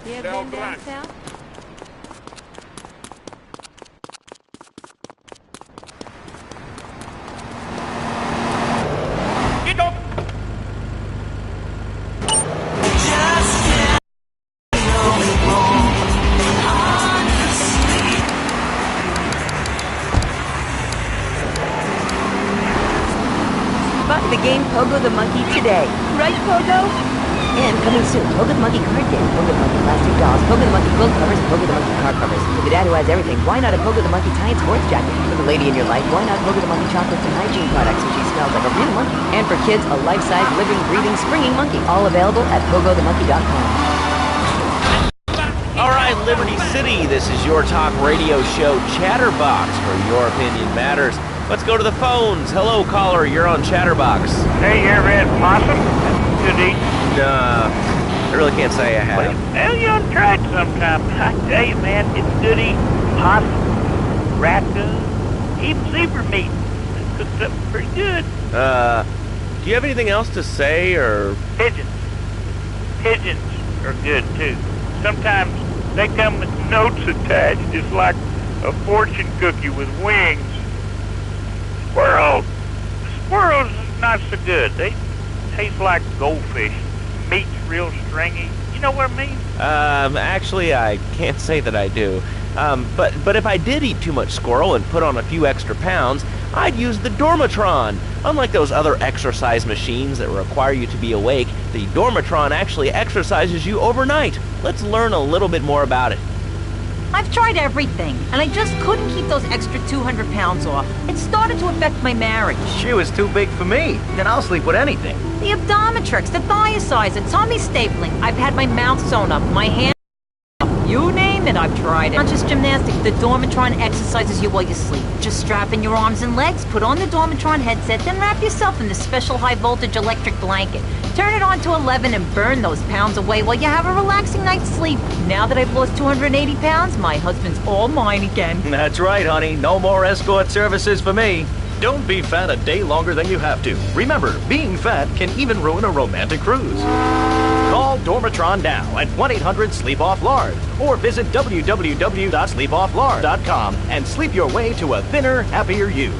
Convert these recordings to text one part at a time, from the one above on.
You ever been downtown? Buy the game Pogo the Monkey today. Right, Pogo? And coming soon, Pogo the Monkey card game, Pogo the Monkey plastic dolls, Pogo the Monkey quilt covers, Pogo the Monkey car covers. For the dad who has everything, why not a Pogo the Monkey tie and sports jacket? For the lady in your life, why not Pogo the Monkey chocolates and hygiene products so she smells like a real monkey? And for kids, a life-size, living, breathing, springing monkey. All available at pogothemonkey.com. All right, Liberty City, this is your talk radio show Chatterbox, where your opinion matters. Let's go to the phones. Hello, caller, you're on Chatterbox. Hey, you ever had possum? Good eating. I really can't say I have. Well, you ought to try it sometime. I tell you, man, it's good eating. Possum, raccoon, even zebra meat. They cooked up pretty good. Do you have anything else to say, or...? Pigeons. Pigeons are good, too. Sometimes they come with notes attached, just like a fortune cookie with wings. Squirrels is not so good. They taste like goldfish. Meat's real stringy. You know what I mean? Actually, I can't say that I do. But if I did eat too much squirrel and put on a few extra pounds, I'd use the Dormatron. Unlike those other exercise machines that require you to be awake, the Dormatron actually exercises you overnight. Let's learn a little bit more about it. I've tried everything, and I just couldn't keep those extra 200 pounds off. It started to affect my marriage. She was too big for me. Then I'll sleep with anything. The Abdometrix, the Thiazides, the tummy stapling. I've had my mouth sewn up, my hand you name it, I've tried it. Not just gymnastics, the Dormatron exercises you while you sleep. Just strap in your arms and legs, put on the Dormatron headset, then wrap yourself in the special high-voltage electric blanket. Turn it on to 11 and burn those pounds away while you have a relaxing night's sleep. Now that I've lost 280 pounds, my husband's all mine again. That's right, honey. No more escort services for me. Don't be fat a day longer than you have to. Remember, being fat can even ruin a romantic cruise. Call Dormatron now at 1-800-SLEEP-OFF-LARD or visit www.sleepofflard.com and sleep your way to a thinner, happier you.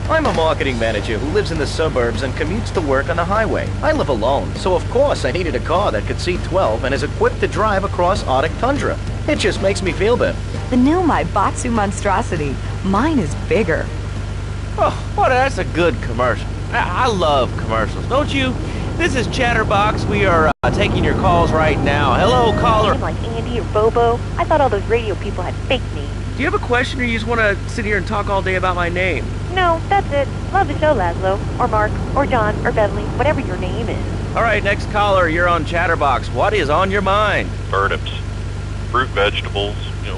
I'm a marketing manager who lives in the suburbs and commutes to work on the highway. I live alone, so of course I needed a car that could seat 12 and is equipped to drive across Arctic tundra. It just makes me feel better. The new Batsu monstrosity. Mine is bigger. Oh, well, that's a good commercial. I love commercials, don't you? This is Chatterbox. We are taking your calls right now. Hello, caller. Name like Andy or Bobo. I thought all those radio people had fake names. Do you have a question, or you just want to sit here and talk all day about my name? No, that's it. Love the show, Laszlo. Or Mark. Or John. Or Beverly. Whatever your name is. All right, next caller. You're on Chatterbox. What is on your mind? Turnips, fruit vegetables,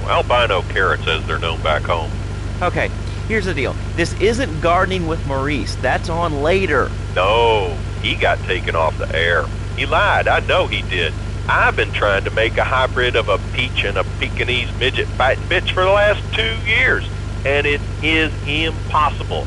albino carrots as they're known back home. Okay, here's the deal. This isn't Gardening with Maurice. That's on later. No, he got taken off the air. He lied. I know he did. I've been trying to make a hybrid of a peach and a Pekingese midget fighting bitch for the last 2 years, and it is impossible.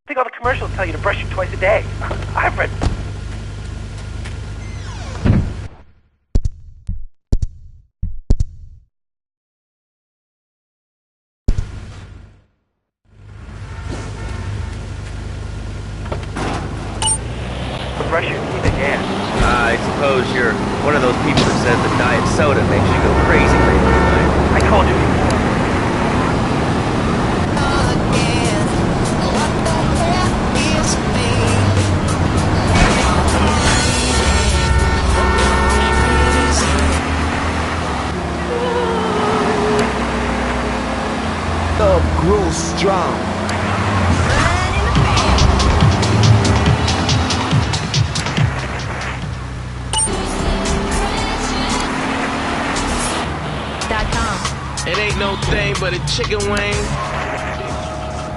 I think all the commercials tell you to brush it twice a day. I've read... Brush your teeth again. I suppose you're one of those people that says that diet soda makes you go crazy lately. I told you before. Love grows strong. It ain't no thing but a chicken wing.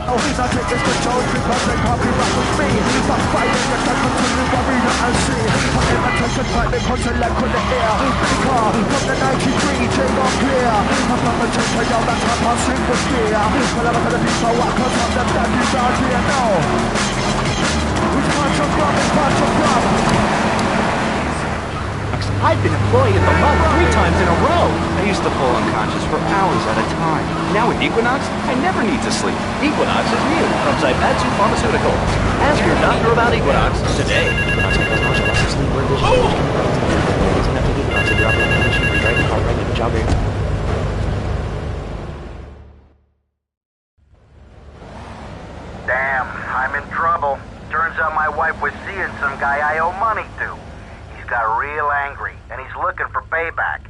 Oh, I take this control because they copyright with me. But fighting the time continue arena and see. I never take a fight because I lack on the air. Big car from the 93, take on clear. I'm from a take for y'all that's how I sing with fear. But I'm gonna be so out cause I'm the daddy down here now. Which part's your problem, which part's your problem? I've been employee of the month 3 times in a row. I used to fall unconscious for hours at a time. Now with Equinox, I never need to sleep. Equinox is new from Zaibatsu Pharmaceuticals. Ask your doctor about Equinox today. Equinox has loss of sleep, word vision, it's enough to Equinox if you're operating a machine, you're driving a car, right, a job, Damn, I'm in trouble. Turns out my wife was seeing some guy I owe money to. He's got real angry, and he's looking for payback.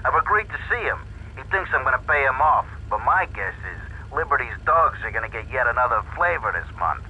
I've agreed to see him. He thinks I'm gonna pay him off, but my guess is Liberty's dogs are gonna get yet another flavor this month.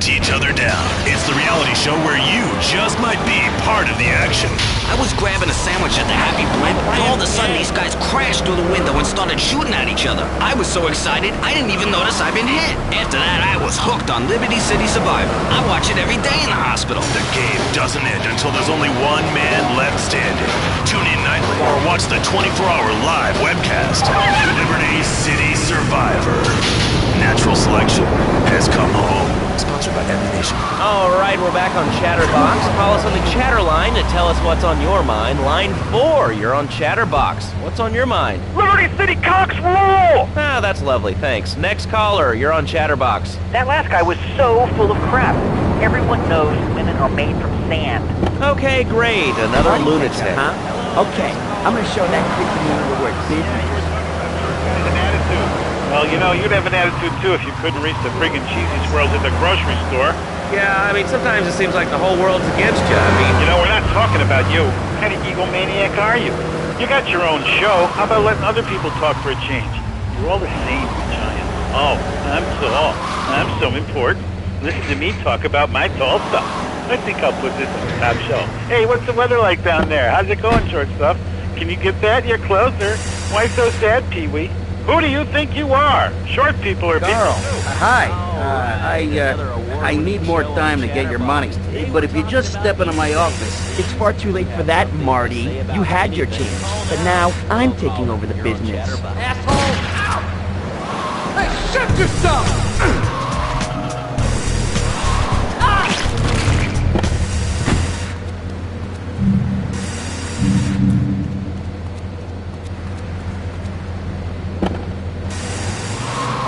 Each other down. It's the reality show where you just might be part of the action. I was grabbing a sandwich at the Happy Blimp, and all of a sudden these guys crashed through the window and started shooting at each other. I was so excited, I didn't even notice I'd been hit. After that, I was hooked on Liberty City Survivor. I watch it every day in the hospital. The game doesn't end until there's only one man left standing. Tune in nightly or watch the 24-hour live webcast. Liberty City Survivor. Natural selection has come home. Sponsored by Every Nation. All right, we're back on Chatterbox. Call us on the Chatter line to tell us what's on your mind. Line 4, you're on Chatterbox. What's on your mind? Liberty City cocks rule! Ah, that's lovely, thanks. Next caller, you're on Chatterbox. That last guy was so full of crap. Everyone knows women are made from sand. Okay, great. Another lunatic. Huh? Okay, I'm gonna show that kid to me the word business. Well, you know, you'd have an attitude, too, if you couldn't reach the friggin' cheesy squirrels at the grocery store. Yeah, I mean, sometimes it seems like the whole world's against you. I mean... You know, we're not talking about you. What kind of egomaniac are you? You got your own show. How about letting other people talk for a change? You're all the same, giant. Oh, I'm so important. Listen to me talk about my tall stuff. I think I'll put this on the top shelf. Hey, what's the weather like down there? How's it going, short stuff? Can you get that? You're closer. Why so sad, Pee-wee? Who do you think you are? Short people are Carl, people. hi. I need more time to get your money. But if you just step into my office... It's far too late for that, Marty. You had your chance. But now, I'm taking over the business. Asshole! Hey, shut yourself!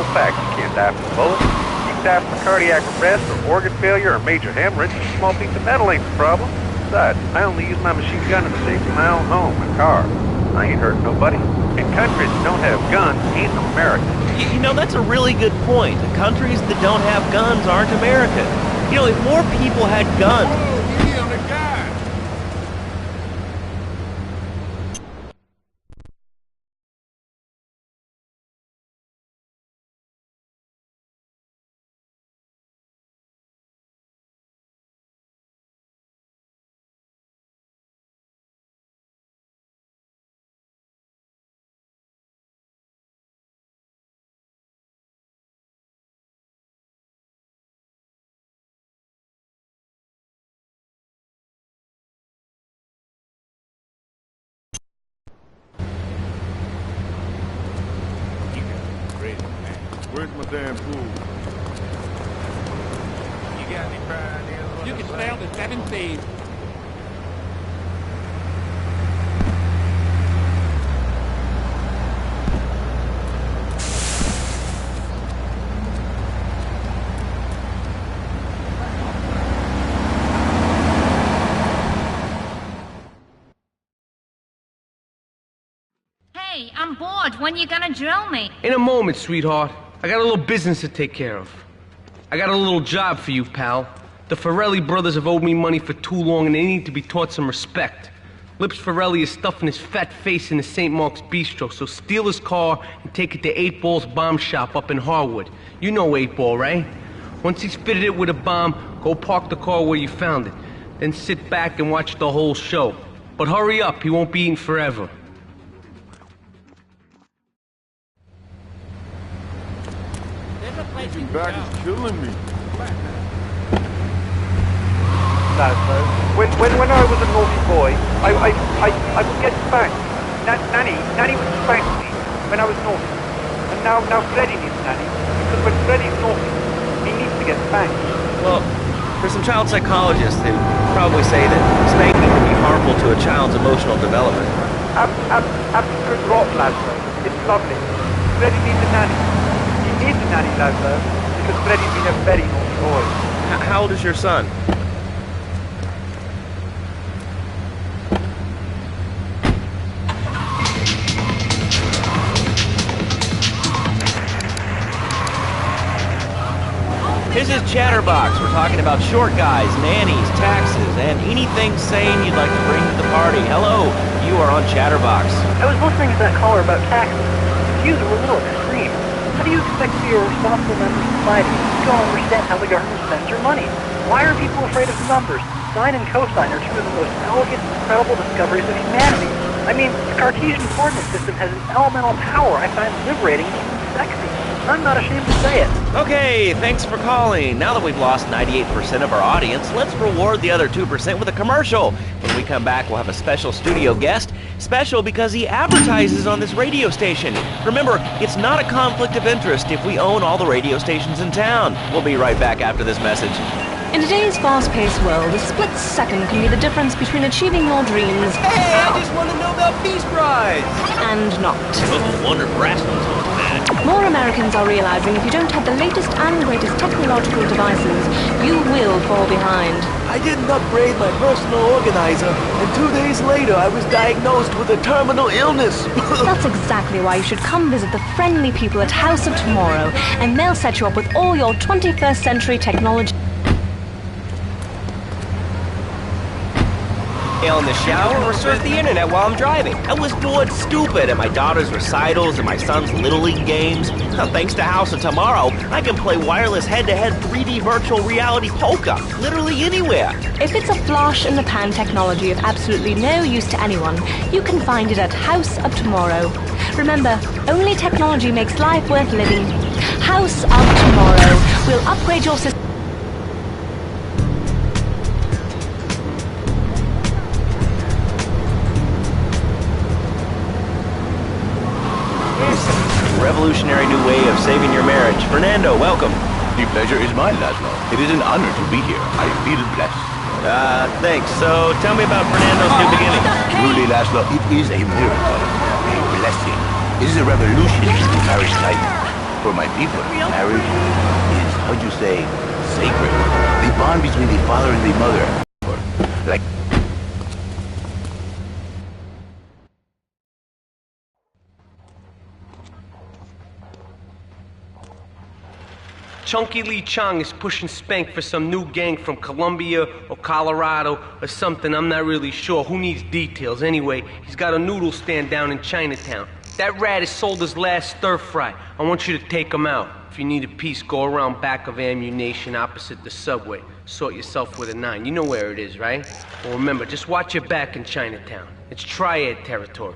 Fact, you can't die from a bullet. You can die from a cardiac arrest or organ failure or major hemorrhage. A small piece of metal ain't the problem. Besides, I only use my machine gun in the safety of my own home and car. I ain't hurting nobody. And countries that don't have guns ain't America. You know, that's a really good point. The countries that don't have guns aren't America. You know, if more people had guns... damn pool. You got any bright ideas? You can spell the 7 C's. Hey, I'm bored. When you gonna drill me? In a moment, sweetheart. I got a little business to take care of. I got a little job for you, pal. The Farrelly brothers have owed me money for too long and they need to be taught some respect. Lips Farrelly is stuffing his fat face in the St. Mark's Bistro, so steal his car and take it to 8 Ball's bomb shop up in Harwood. You know 8 Ball, right? Once he's fitted it with a bomb, go park the car where you found it. Then sit back and watch the whole show. But hurry up, he won't be eating forever. Getting back is killing me. When I was a naughty boy, I would get spanked. Nanny would spank me when I was naughty. And now Freddy needs Nanny, because when Freddy's naughty, he needs to get spanked. Well, there's some child psychologists who probably say that spanking can be harmful to a child's emotional development. Absolute rot, Laszlo. It's lovely. Freddy needs a nanny. He needs a nanny, Laszlo, because Freddy's been a very naughty boy. How old is your son? This is Chatterbox. We're talking about short guys, nannies, taxes, and anything sane you'd like to bring to the party. Hello, you are on Chatterbox. I was listening to that caller about taxes. His views were a little extreme. How do you expect to be a responsible member of society if you don't understand how the government spends your money? Why are people afraid of numbers? Sine and cosine are two of the most elegant, incredible discoveries of humanity. I mean, the Cartesian coordinate system has an elemental power I find liberating and even sexy. I'm not ashamed to say it. Okay, thanks for calling. Now that we've lost 98% of our audience, let's reward the other 2% with a commercial. When we come back, we'll have a special studio guest. Special because he advertises on this radio station. Remember, it's not a conflict of interest if we own all the radio stations in town. We'll be right back after this message. In today's fast-paced world, a split second can be the difference between achieving your dreams... Hey, I just want to know about Peace Prize! ...and not. Oh, wonder Brassman's on that. More Americans are realizing if you don't have the latest and greatest technological devices, you will fall behind. I didn't upgrade my personal organizer, and 2 days later I was diagnosed with a terminal illness. That's exactly why you should come visit the friendly people at House of Tomorrow, and they'll set you up with all your 21st century technology. In the shower or surf the internet while I'm driving. I was bored stupid at my daughter's recitals and my son's Little League games. Thanks to House of Tomorrow, I can play wireless head-to-head 3D virtual reality poker, literally anywhere. If it's a flash-in-the-pan technology of absolutely no use to anyone, you can find it at House of Tomorrow. Remember, only technology makes life worth living. House of Tomorrow will upgrade your system. Revolutionary new way of saving your marriage. Fernando, welcome. The pleasure is mine, Laszlo. It is an honor to be here. I feel blessed. Thanks. So, tell me about Fernando's new beginning. Truly, Laszlo, it is a miracle. A blessing. It is a revolution in marriage life. For my people, marriage is, how'd you say, sacred. The bond between the father and the mother. Like... Chunky Lee Chong is pushing Spank for some new gang from Colombia or Colorado or something, I'm not really sure. Who needs details? Anyway, he's got a noodle stand down in Chinatown. That rat has sold his last stir-fry. I want you to take him out. If you need a piece, go around back of Ammunition opposite the subway. Sort yourself with a 9. You know where it is, right? Well, remember, just watch your back in Chinatown. It's triad territory.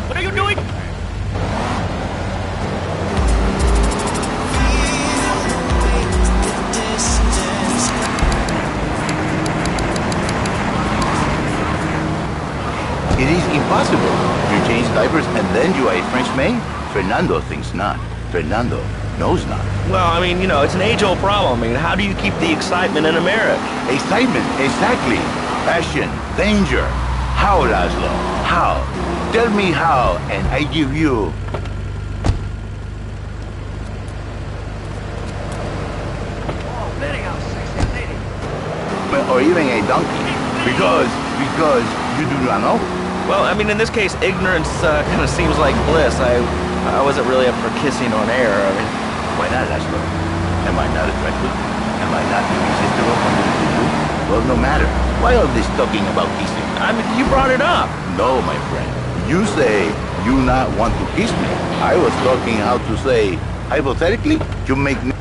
What are you doing? This It is impossible. You change diapers and then you are a French maid? Fernando thinks not. Fernando knows not. Well, I mean, you know, it's an age-old problem. I mean, how do you keep the excitement in America? Excitement, exactly. Passion, danger. How, Laszlo? How? Tell me how, and I give you... Or even a donkey. Because you do not know? Well, I mean, in this case, ignorance kind of seems like bliss. I wasn't really up for kissing on air. I mean, why not, Laszlo? Am I not attractive? Am I not irresistible under the blue? Well, no matter. Why all this talking about kissing? I mean, you brought it up. No, my friend. You say you not want to kiss me. I was talking how to say, hypothetically, you make me...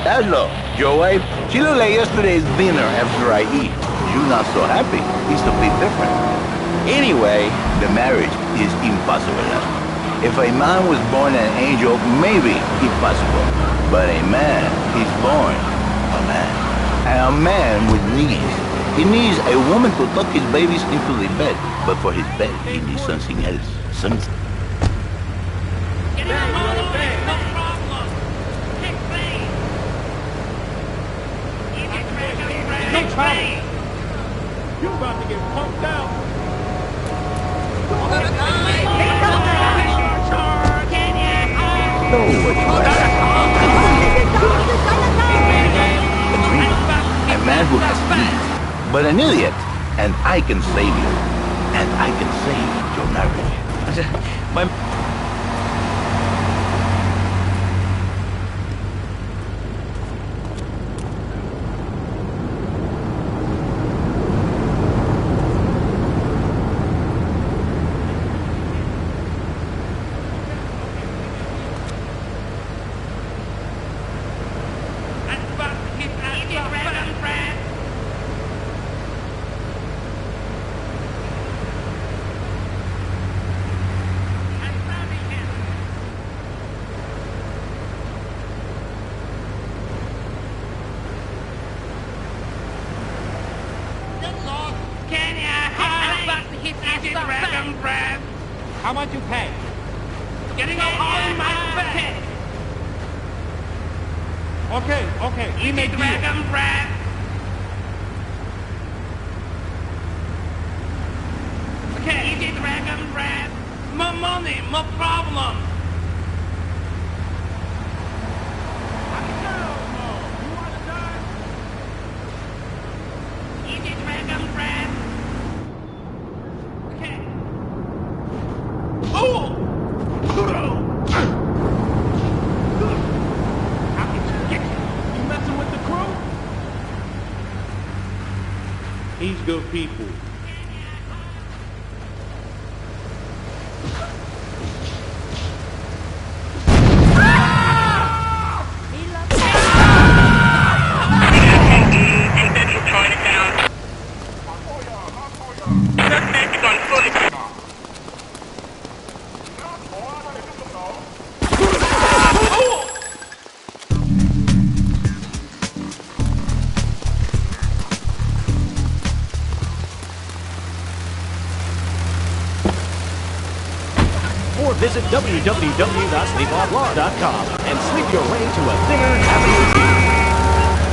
Laszlo, your wife, she looked like yesterday's dinner after I eat. You not so happy. It's a bit different. Anyway, the marriage is impossible, Laszlo. If a man was born an angel, maybe impossible. But a man is born a man. And a man with needs. He needs a woman to tuck his babies into the bed. But for his bed, he needs something else. Something... No trouble. You about to get pumped out. No, what you a dream. A man who has needs, but an idiot. And I can save you. And I can save your marriage. My... How much you pay? Getting a hole in my bed. Okay, we make deal. Okay, easy dragon bread. More money, more problem. Easy dragon bread. Okay. Oh! How can you get it? You messing with the crew? He's good people. Or visit www.sleepofflaw.com and sleep your way to a thinner, happier you.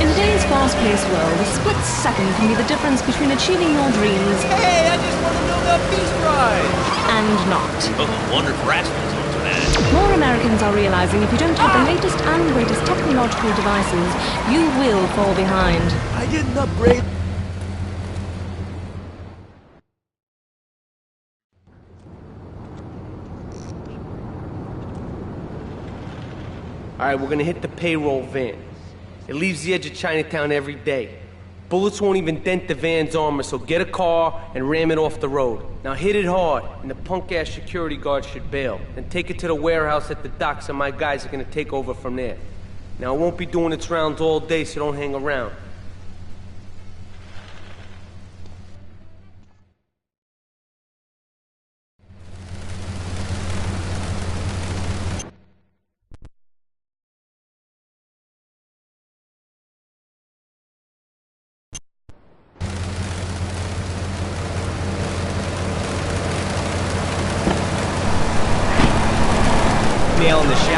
In today's fast-paced world, a split second can be the difference between achieving your dreams. Hey, I just want to know that peace ride. And not. Oh, wonder if Rascal's onto that. More Americans are realizing if you don't have the latest and greatest technological devices, you will fall behind. I didn't upgrade. All right, we're gonna hit the payroll van. It leaves the edge of Chinatown every day. Bullets won't even dent the van's armor, so get a car and ram it off the road. Now hit it hard, and the punk-ass security guard should bail. Then take it to the warehouse at the docks, and my guys are gonna take over from there. Now, it won't be doing its rounds all day, so don't hang around.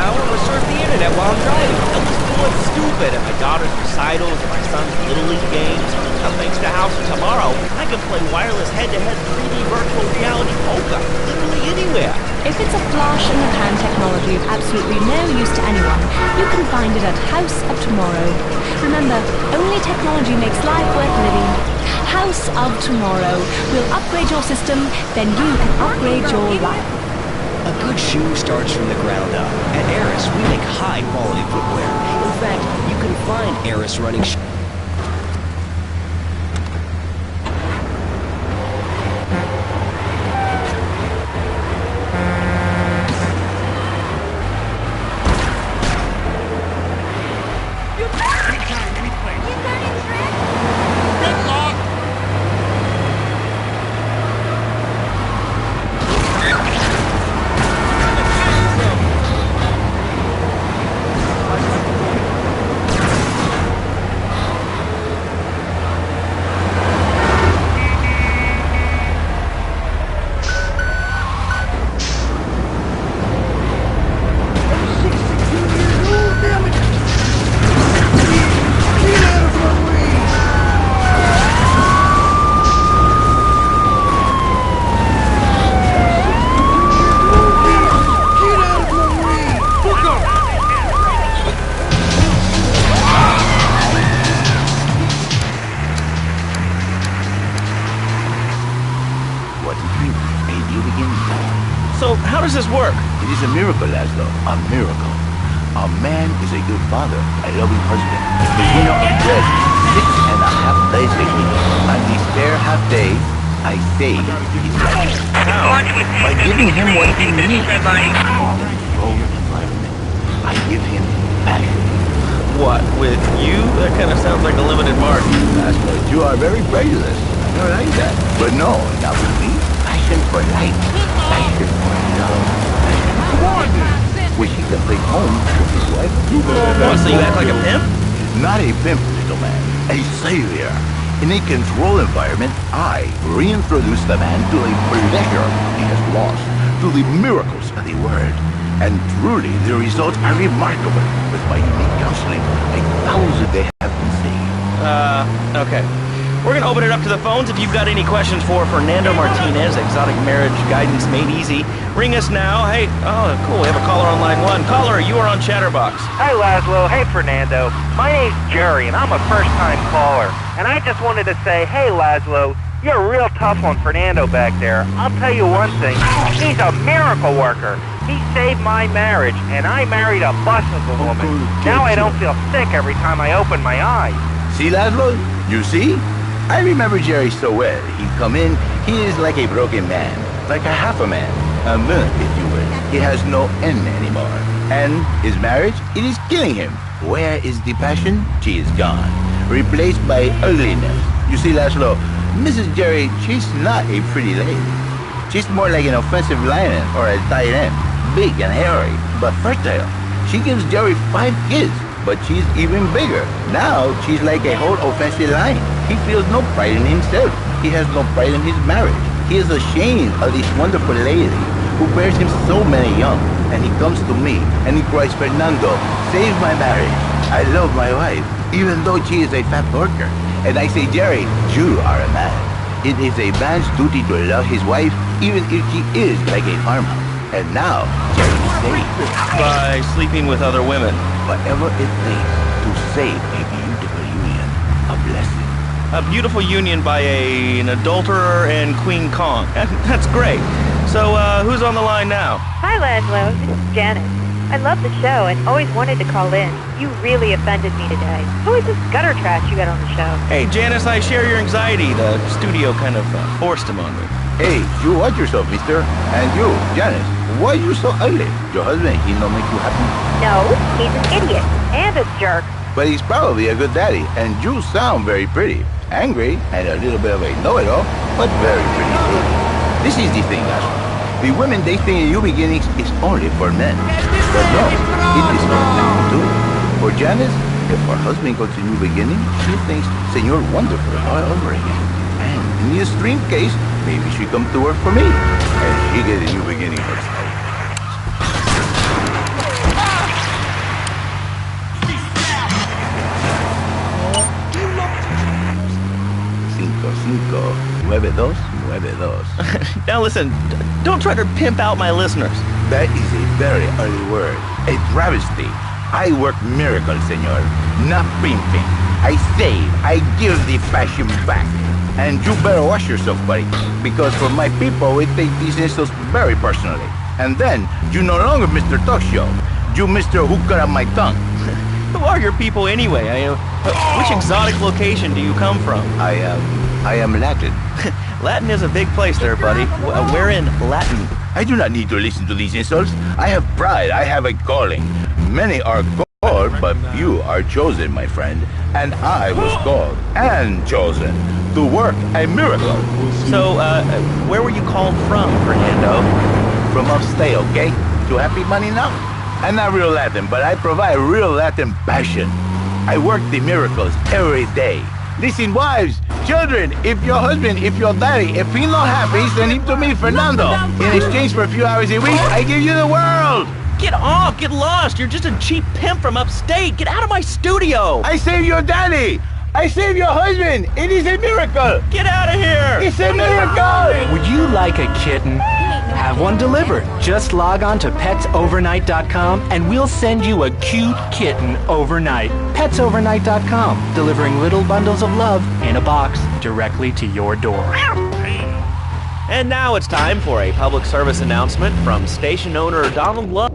I want to surf the internet while I'm driving. I'll just do what's stupid at my daughter's recitals and my son's Little League games. Now, thanks to House of Tomorrow, I can play wireless head-to-head 3D virtual reality poker literally anywhere. If it's a flash-in-the-pan technology of absolutely no use to anyone, you can find it at House of Tomorrow. Remember, only technology makes life worth living. House of Tomorrow. We'll upgrade your system, then you can upgrade your life. A good shoe starts from the ground up. At Eris, we make high-quality footwear. In fact, you can find Eris running shoes. So, how does this work? It is a miracle, Laszlo. A miracle. A man is a good father, a loving husband. The winner of bread 6.5 days a week. On the spare half day, I save his life. How? By giving him what he needs. In a controlled environment, I give him passion. What, with you? That kind of sounds like a limited mark. Laszlo, you are very prejudiced. I don't like that. But no, not with me. Passion for life. Passion for love. Passion for one. Which he can bring home to his wife. So you act like a pimp? Not a pimp, little man. A savior. In a controlled environment, I reintroduce the man to a pleasure he has lost, to the miracles of the world. And truly, the results are remarkable. With my unique counseling, 1,000 they have been saved. Okay. We're gonna open it up to the phones. If you've got any questions for Fernando Martinez, Exotic Marriage Guidance Made Easy, ring us now. Hey, oh, cool, we have a caller on line 1. Caller, you are on Chatterbox. Hi, Laszlo. Hey, Fernando. My name's Jerry, and I'm a first-time caller. And I just wanted to say, hey, Laszlo, you're a real tough on Fernando back there. I'll tell you one thing. He's a miracle worker. He saved my marriage, and I married a bus of a woman. Now I don't feel sick every time I open my eyes. See, Laszlo? You see? I remember Jerry so well. He'd come in, he is like a broken man, like a half a man, a myth, if you will. He has no end anymore. And his marriage, it is killing him. Where is the passion? She is gone, replaced by ugliness. You see, Laszlo, Mrs. Jerry, she's not a pretty lady. She's more like an offensive lion or a tight end, big and hairy, but fertile. She gives Jerry 5 kids, but she's even bigger. Now, she's like a whole offensive lion. He feels no pride in himself. He has no pride in his marriage. He is ashamed of this wonderful lady who bears him so many young. And he comes to me and he cries, Fernando, save my marriage. I love my wife, even though she is a fat worker. And I say, Jerry, you are a man. It is a man's duty to love his wife, even if she is like a farmhouse. And now, Jerry saves. By sleeping with other women. Whatever it takes to save a beautiful union. A blessing. A beautiful union by an adulterer and Queen Kong. That's great. So, who's on the line now? Hi, Laszlo. This is Janice. I love the show and always wanted to call in. You really offended me today. Who is this gutter trash you got on the show? Hey, Janice, I share your anxiety. The studio kind of forced him on me. Hey, you watch yourself, mister. And you, Janice, why are you so ugly? Your husband, he don't make you happy? No, he's an idiot and a jerk. But he's probably a good daddy, and you sound very pretty. Angry, and a little bit of a know-it-all, but very pretty too. This is the thing, Ashley. The women they think in new beginnings is only for men. But no, it is for them too. For Janice, if her husband goes to new beginning, she thinks Senor Wonderful all over again. And in the extreme case, maybe she come to work for me, and she get a new beginning herself. Now listen, don't try to pimp out my listeners. That is a very early word. A travesty. I work miracles, senor. Not pimping. I save. I give the passion back. And you better watch yourself, buddy. Because for my people, we take these insults very personally. And then, you no longer Mr. Talk Show. You Mr. Who Cut Out My Tongue. Who are your people anyway? Which exotic location do you come from? I am Latin. Latin is a big place there, buddy. Where in Latin? I do not need to listen to these insults. I have pride. I have a calling. Many are called, but few are chosen, my friend. And I was called and chosen to work a miracle. So, where were you called from, Fernando? From upstate, okay? To happy money now? I'm not real Latin, but I provide real Latin passion. I work the miracles every day. Listen, wives, children, if your husband, if your daddy, if he's not happy, send him to me, Fernando. In exchange for a few hours a week, I give you the world. Get off! Get lost! You're just a cheap pimp from upstate! Get out of my studio! I save your daddy! I save your husband! It is a miracle! Get out of here! It's a miracle! Would you like a kitten? Have one delivered. Just log on to petsovernight.com and we'll send you a cute kitten overnight. Petsovernight.com, delivering little bundles of love in a box directly to your door. And now it's time for a public service announcement from station owner Donald Love.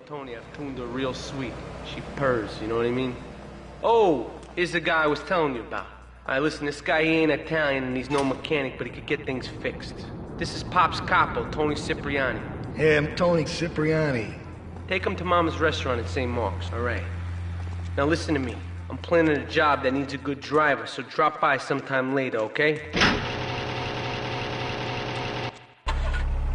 Tony, I've tuned her real sweet. She purrs, you know what I mean? Oh, here's the guy I was telling you about. Alright, listen, this guy, he ain't Italian and he's no mechanic, but he could get things fixed. This is Pop's Capo, Tony Cipriani. Hey, I'm Tony Cipriani. Take him to Mama's restaurant at St. Mark's, alright? Now listen to me. I'm planning a job that needs a good driver, so drop by sometime later, okay?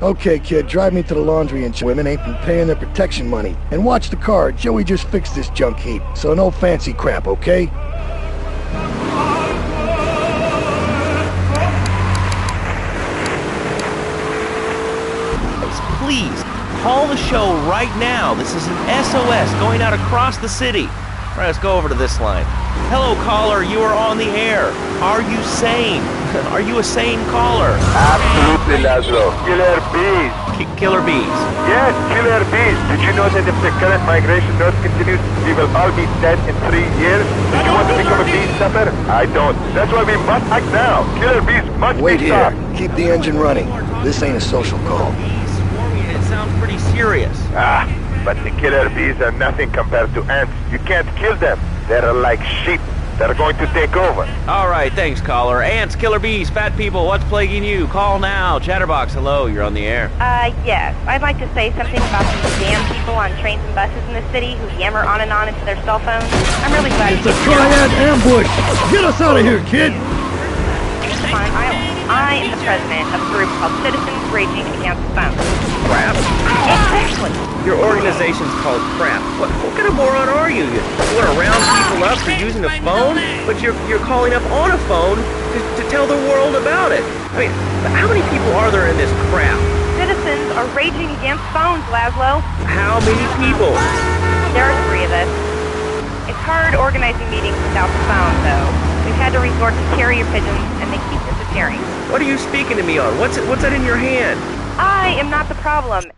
Okay, kid, drive me to the laundry and women ain't been paying their protection money. And watch the car, Joey just fixed this junk heap, so no fancy crap, okay? Please, call the show right now. This is an SOS going out across the city. All right, let's go over to this line. Hello, caller, you are on the air. Are you sane? Are you a sane caller? Absolutely, Laszlo. Killer bees. Killer bees? Yes, killer bees. Did you know that if the current migration rate continues, we will all be dead in 3 years? Do you want to become a bee stopper? I don't. That's why we must act now. Killer bees must Wait be here. stopped. Keep the engine running. This ain't a social call. It sounds pretty serious. But the killer bees are nothing compared to ants. You can't kill them. They're like sheep. They're going to take over. All right, thanks, caller. Ants, killer bees, fat people, what's plaguing you? Call now. Chatterbox, hello, you're on the air. Yes. I'd like to say something about these damn people on trains and buses in the city who yammer on and on into their cell phones. I'm really glad It's a triad ambush! Get us out of here, kid! I am the president of a group called Citizens Raging Against Phones. Crap? Exactly. Your organization's called Crap. What kind of moron are you? You want to round people up for using a phone? But you're calling up on a phone to tell the world about it. I mean, how many people are there in this crap? Citizens are raging against phones, Laszlo. How many people? There are 3 of us. It's hard organizing meetings without the phone, though. We've had to resort to carrier pigeons, and they keep disappearing. What are you speaking to me on? What's that in your hand? I am not the problem.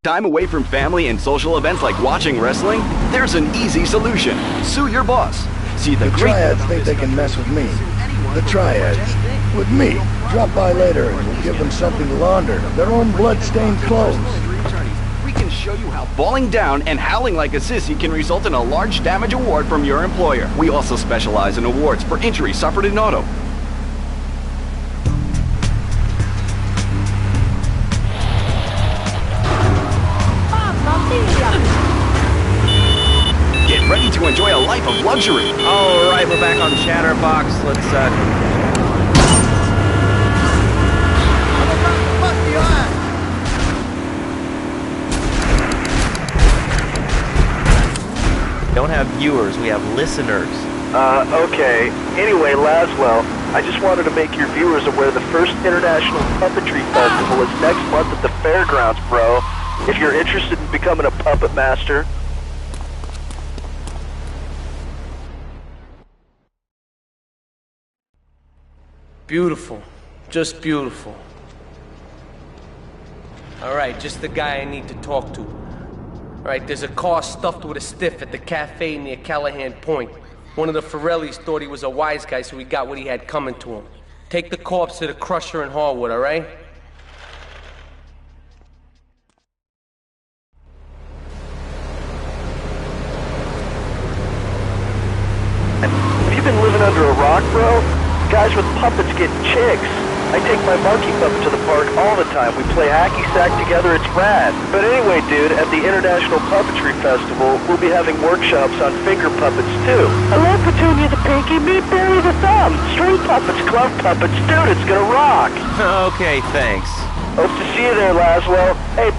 Time away from family and social events like watching wrestling? There's an easy solution. Sue your boss. See, the Triads think they can mess with me. The Triads. With me. Drop by later and we'll give them something to launder. Their own blood-stained clothes. We can show you how falling down and howling like a sissy can result in a large damage award from your employer. We also specialize in awards for injuries suffered in auto. Get ready to enjoy a life of luxury. All right, we're back on Chatterbox. Let's don't have viewers, we have listeners. Okay. Anyway, Laszlo, I just wanted to make your viewers aware the first International Puppetry Festival is next month at the fairgrounds, bro. If you're interested in becoming a puppet master. Beautiful. Just beautiful. Alright, just the guy I need to talk to. Alright, there's a car stuffed with a stiff at the cafe near Callahan Point. One of the Forellis thought he was a wise guy, so he got what he had coming to him. Take the corpse to the Crusher in Harwood, alright? Have you been living under a rock, bro? Guys with puppets get chicks. I take my monkey puppet to the park all the time. We play hacky sack together, it's rad. But anyway, dude, at the International Puppetry Festival, we'll be having workshops on finger puppets, too. I love Petunia the Pinky, meet Barry the Thumb. String puppets, glove puppets, dude, it's gonna rock. Okay, thanks. Hope to see you there, Laszlo. Hey,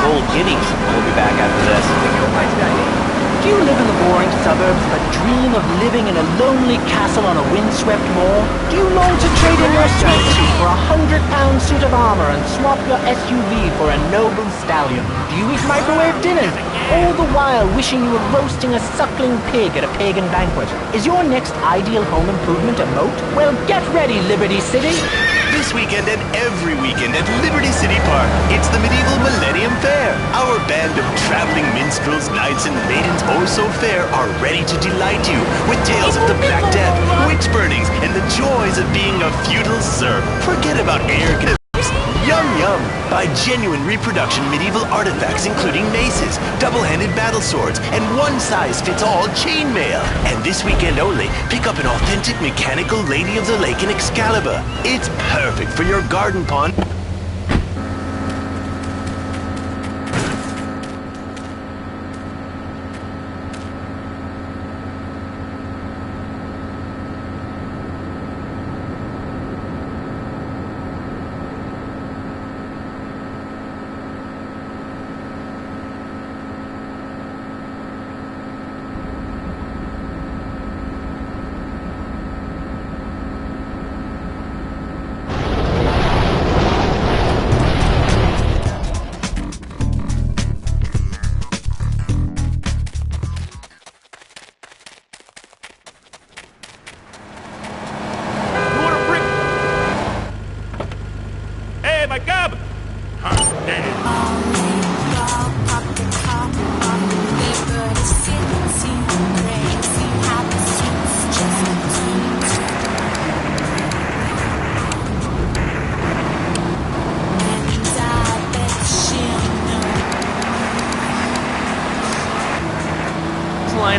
Gold guineas. We'll be back after this. Do you live in the boring suburbs but dream of living in a lonely castle on a windswept moor? Do you long to trade in your sweatsuit for £100 suit of armor and swap your SUV for a noble stallion? Do you eat microwave dinners, all the while wishing you were roasting a suckling pig at a pagan banquet? Is your next ideal home improvement a moat? Well, get ready, Liberty City! This weekend and every weekend at Liberty City Park, it's the Medieval Millennium Fair. Our band of traveling minstrels, knights, and maidens oh so fair are ready to delight you with tales of the Black Death, witch burnings, and the joys of being a feudal serf. Forget about air gifts. Yum Yum! Buy genuine reproduction medieval artifacts including maces, double-handed battle swords, and one-size-fits-all chainmail. And this weekend only, pick up an authentic mechanical Lady of the Lake in Excalibur. It's perfect for your garden pond.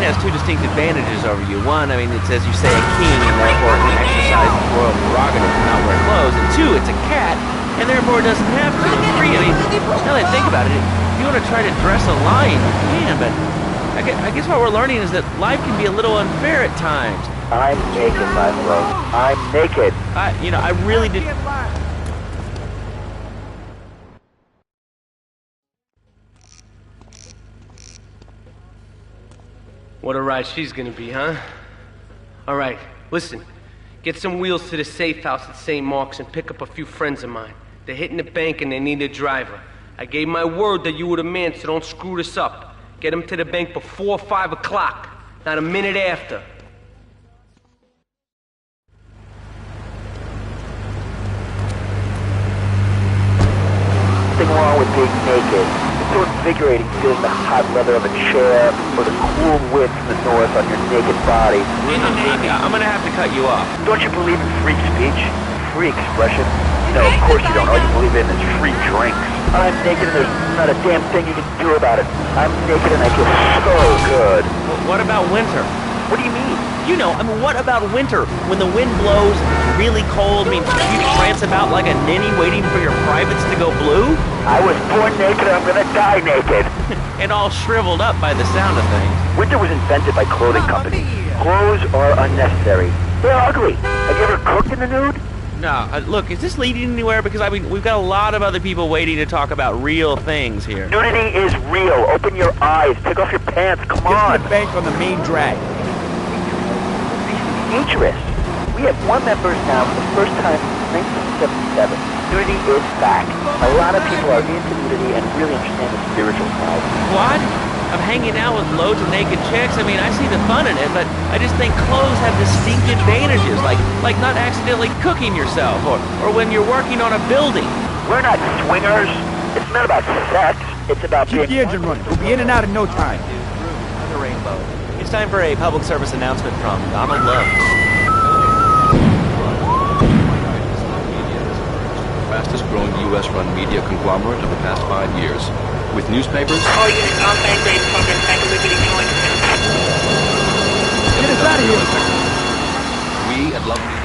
Has two distinct advantages over you. One, I mean, it says you say a king, and therefore it can exercise its royal prerogative to not wear clothes. And two, it's a cat, and therefore it doesn't have to. And three, I mean, now that I think about it, if you want to try to dress a lion, you can, but I guess what we're learning is that life can be a little unfair at times. I'm naked, my love. I'm naked. I really did. What a ride she's gonna be, huh? Alright, listen. Get some wheels to the safe house at St. Mark's and pick up a few friends of mine. They're hitting the bank and they need a driver. I gave my word that you were the man, so don't screw this up. Get him to the bank before 5 o'clock, not a minute after. Nothing wrong with being naked. It's so invigorating feeling the hot leather of a chair or the cool wind from the north on your naked body. I'm gonna have to cut you off. Don't you believe in free speech? Free expression? No, of course you don't. All you believe in is free drinks. I'm naked and there's not a damn thing you can do about it. I'm naked and I feel so good. What about winter? What do you mean? You know, I mean, what about winter? When the wind blows, it's really cold, I mean, you trance about like a ninny waiting for your privates to go blue? I was born naked and I'm gonna die naked. And all shriveled up by the sound of things. Winter was invented by clothing companies. Clothes are unnecessary. They're ugly. Have you ever cooked in the nude? No, look, is this leading anywhere? Because, I mean, we've got a lot of other people waiting to talk about real things here. Nudity is real. Open your eyes. Take off your pants. Come on. Get to the bank on the main drag. Dangerous. We have one member now for the first time since 1977. Nudity is back. A lot of people are into nudity and really understand the spiritual side. What? I'm hanging out with loads of naked chicks. I mean, I see the fun in it, but I just think clothes have distinct advantages, like not accidentally cooking yourself, or when you're working on a building. We're not swingers. It's not about sex. It's about Keep the engine running. We'll be in and out in no time. The rainbow. It's time for a public service announcement from Donald Love. Fastest growing U.S.-run media conglomerate of the past 5 years. With newspapers... All units on bank raid program, Bank of Liberty joint. Get us out of here! We at Love Media...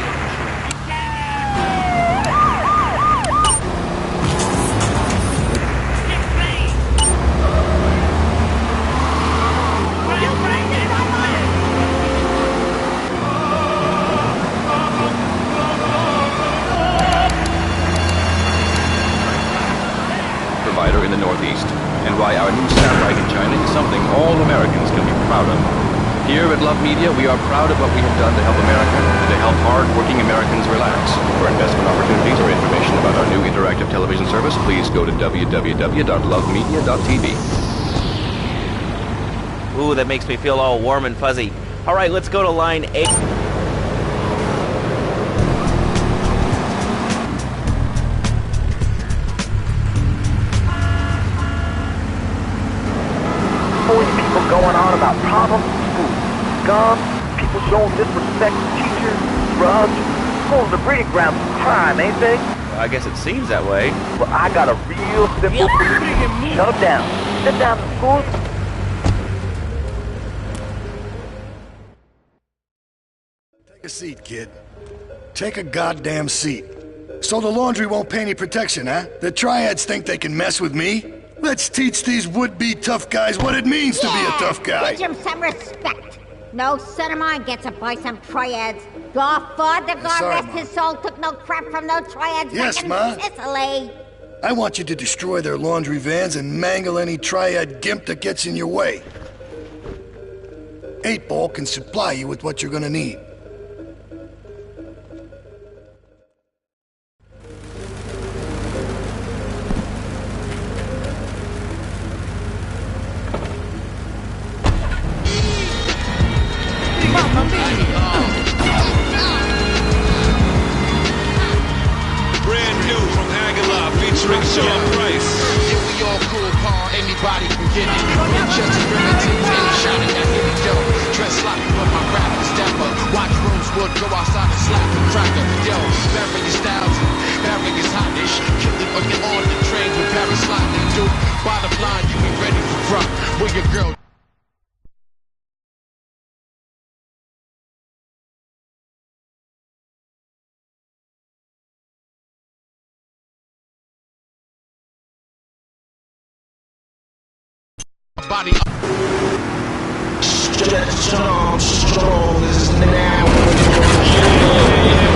provider in the Northeast, and why our new satellite in China is something all Americans can be proud of. Here at Love Media, we are proud of what we have done to help America and to help hard-working Americans relax. For investment opportunities or information about our new interactive television service, please go to www.lovemedia.tv. Ooh, that makes me feel all warm and fuzzy. All right, let's go to line 8. Always people going on about problems in school. Guns, people showing disrespect to teachers, drugs. School's the breeding ground for crime, ain't they? Well, I guess it seems that way. Well, I got a real simple solution. Shut them down. Sit down in school. Take a seat, kid. Take a goddamn seat. So the laundry won't pay any protection, huh? The triads think they can mess with me? Let's teach these would-be tough guys what it means to be a tough guy. Teach him some respect. No son of mine gets it by some triads. Your father, God Sorry, rest Ma. his soul, took no crap from no triads Yes, back in Ma. Sicily. I want you to destroy their laundry vans and mangle any triad gimp that gets in your way. 8-Ball can supply you with what you're gonna need. Brand new from Aguilar featuring Sean Price. If we all cool, Paul, anybody can get it. Just primitive, shouting at any dough. Dress sloppy, but my rap is dapper. Watch Rosewood go outside and slap the cracker. Yo, bury your styles, bury is hottish. Kill it when you're on the train with Paris sliding, dude. Bottom line, you be ready for rock. Where your girl. Body up. Stretch Armstrong is now.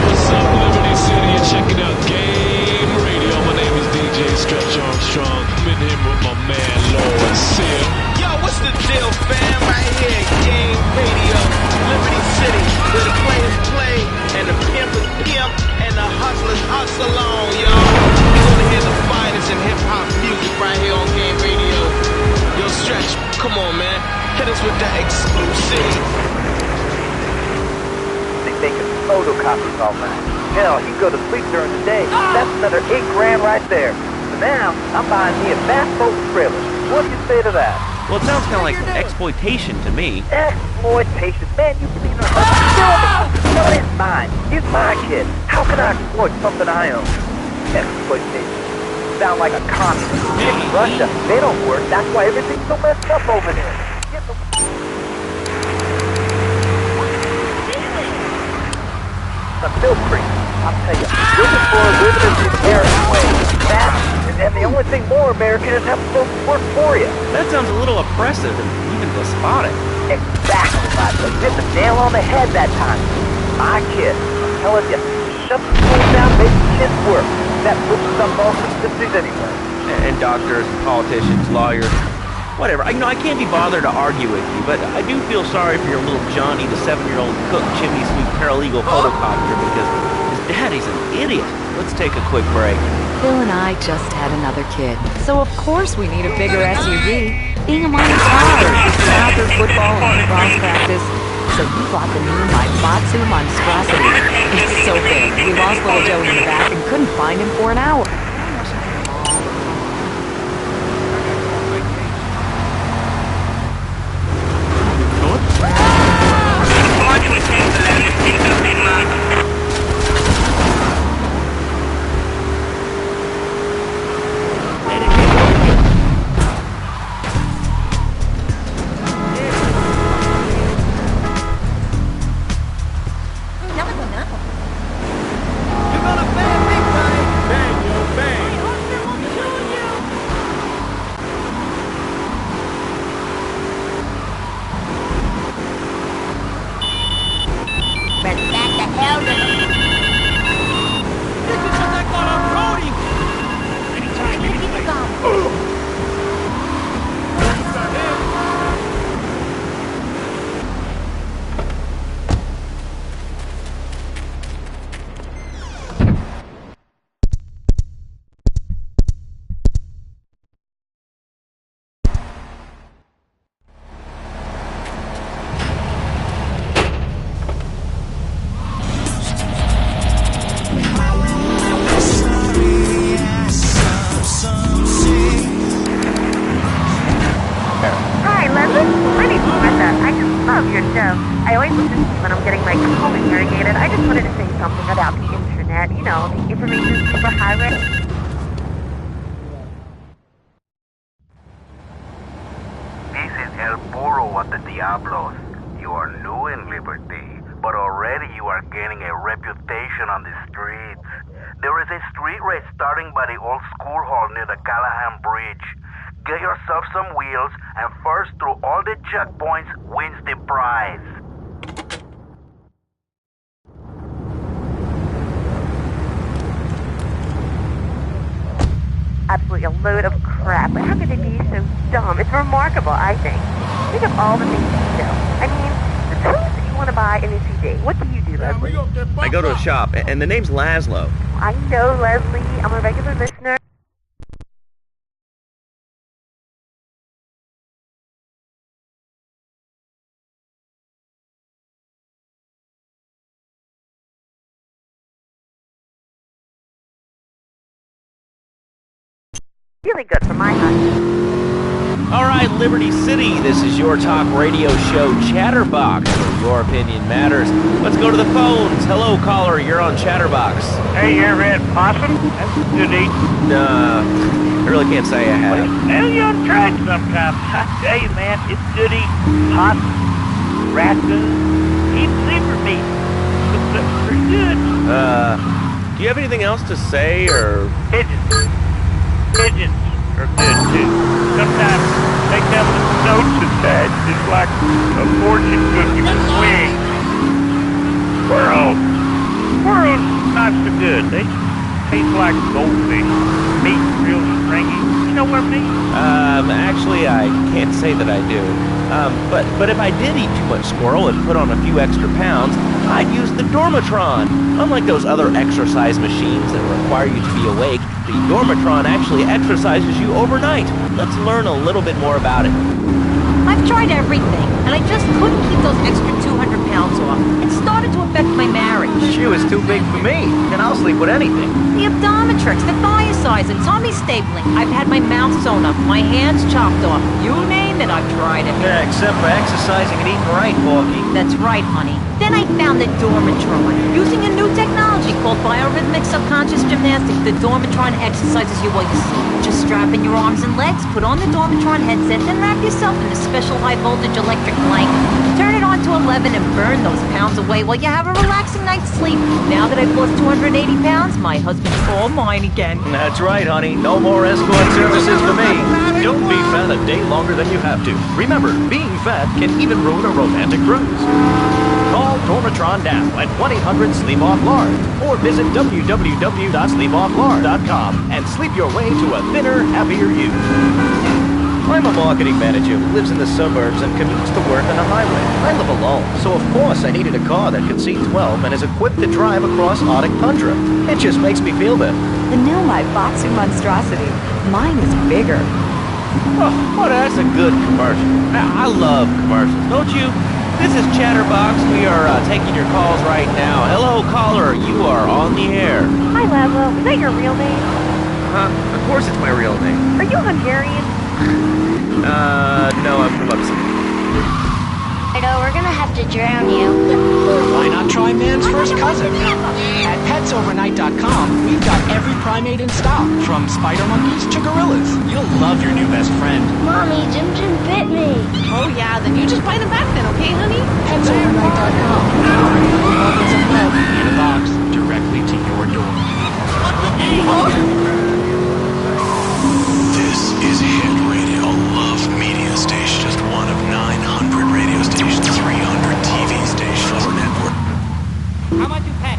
What's up, Liberty City? You're checking out Game Radio. My name is DJ Stretch Armstrong. I'm in here with my man Lord Seal. Yo, what's the deal, fam? Right here, Game Radio, Liberty City, where the players play, and the pimp is pimp, and the hustlers hustle on, yo. You're gonna hear the finest in hip-hop music right here on Game Radio. Yo, Stretch, Come on, man. Hit us with that exclusive. They making photocopies all night. Hell, you go to sleep during the day. That's another $8 grand right there. So now, I'm buying me a fast boat trailer. What do you say to that? Well, it sounds kind of like exploitation to me. Exploitation? Man, you can even kill me. No, it's mine. He's my kid. How can I exploit something I own? Exploitation. Sound like a communist. In Russia, they don't work. That's why everything's so messed up over there. Get the... The milk crate. I'll tell you, looking for a living in the American way. That, and the only thing more American is having folks work for you. That sounds a little oppressive and even despotic. Exactly, Lazo. You hit the nail on the head that time. My kid, I'm telling you, shut the school down, make the kids work. That pushes up all statistics anyway. And doctors, politicians, lawyers, whatever. I can't be bothered to argue with you, but I do feel sorry for your little Johnny, the 7-year-old cook chimney sweep paralegal photocopier, because his daddy's an idiot. Let's take a quick break. Bill and I just had another kid, so of course we need a bigger SUV. Being a mom is hard. Soccer, football, and cross practice. So we bought the new Matsu monstrosity. It's so big, we lost little Joe in the back and couldn't find him for an hour. I always listen to you when I'm getting my colon irrigated. I just wanted to say something about the internet. You know, the information superhighway. This is El Burro of the Diablos. You are new in Liberty, but already you are gaining a reputation on the streets. There is a street race starting by the old school hall near the Callahan Bridge. Get yourself some wheels, and first through all the checkpoints wins the prize. Absolutely a load of crap, but how could they be so dumb? It's remarkable, I think. Think of all the things you do. I mean, suppose that you want to buy a new CD. What do you do, Leslie? I go to a shop, and the name's Laszlo. I know, Leslie. I'm a regular listener. Really good for my honey. All right, Liberty City, this is your talk radio show Chatterbox, where your opinion matters. Let's go to the phones. Hello, caller, you're on Chatterbox. Hey, you ever had possum? That's good eating. Nah, I really can't say I have. Well, you ought to try it sometime. I tell you, man, it's good eating. Possum, raccoon, even zebra meat. That's pretty good. Do you have anything else to say, or...? Pigeons are good, too. Sometimes they come with notes attached, just like a fortune cookie with wings. Squirrels, not so good. They taste like goldfish. Meat real stringy. You know what I mean? Actually, I can't say that I do. But if I did eat too much squirrel and put on a few extra pounds, I'd use the Dormatron. Unlike those other exercise machines that require you to be awake, the Dormatron actually exercises you overnight. Let's learn a little bit more about it. ate everything, and I just couldn't keep those extra 200 pounds off. It started to affect my marriage. She was too big for me, and I'll sleep with anything. The abdometrix, the thiazide, tummy stapling. I've had my mouth sewn up, my hands chopped off. You name it, I've tried it. Yeah, except for exercising and eating right, Porky. That's right, honey. Then I found the Dormatron. Using a new technology called biorhythmic subconscious gymnastics, the Dormatron exercises you while you sleep. Just strap in your arms and legs, put on the Dormatron headset, then wrap yourself in a special high-voltage electric blanket. Turn it on to 11 and burn those pounds away while you have a relaxing night's sleep. Now that I've lost 280 pounds, my husband's all mine again. That's right, honey. No more escort services for me. Don't be fat a day longer than you have to. Remember, being fat can even ruin a romantic cruise. Call Dormatron now at 1-800-SLEEP-OFF-LARD or visit www.sleepofflard.com and sleep your way to a thinner, happier you. I'm a marketing manager who lives in the suburbs and commutes to work on the highway. I live alone, so of course I needed a car that could seat 12 and is equipped to drive across Arctic tundra. It just makes me feel better. The new Myboxu monstrosity. Mine is bigger. Oh, that's a good commercial. I love commercials, don't you? This is Chatterbox. We are taking your calls right now. Hello, caller. You are on the air. Hi, Laszlo. Is that your real name? Of course it's my real name. Are you Hungarian? No, I'm from upstate. We're gonna have to drown you. Why not try man's first cousin? At petsovernight.com, we've got every primate in stock, from spider monkeys to gorillas. You'll love your new best friend. Mommy, Jim bit me. Oh yeah, then you just bite him back then, okay, honey? Petsovernight.com. Bundles of love in a box directly to your door. This is Hit Radio, a love media station. Just one of 900 radio stations, 300 TV stations. Our network. How much you pay?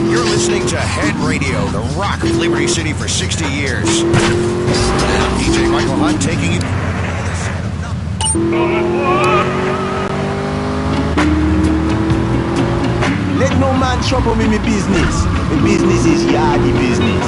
You're listening to Head Radio, the rock of Liberty City for 60 years. DJ Michael Hunt taking you. Let no man trouble me business. My business is yardy business.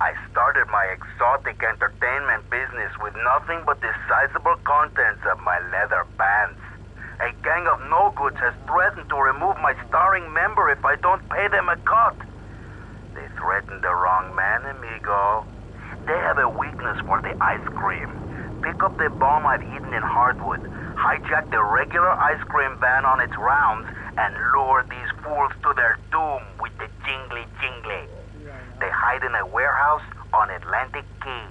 I started my exotic entertainment business with nothing but the sizable contents of my leather pants. A gang of no-goods has threatened to remove my starring member if I don't pay them a cut. They threatened the wrong man, amigo. They have a weakness for the ice cream. Pick up the bomb I've hidden in Hardwood, hijack the regular ice cream van on its rounds, and lure these fools to their doom with the jingly jingly. They hide in a warehouse on Atlantic Key.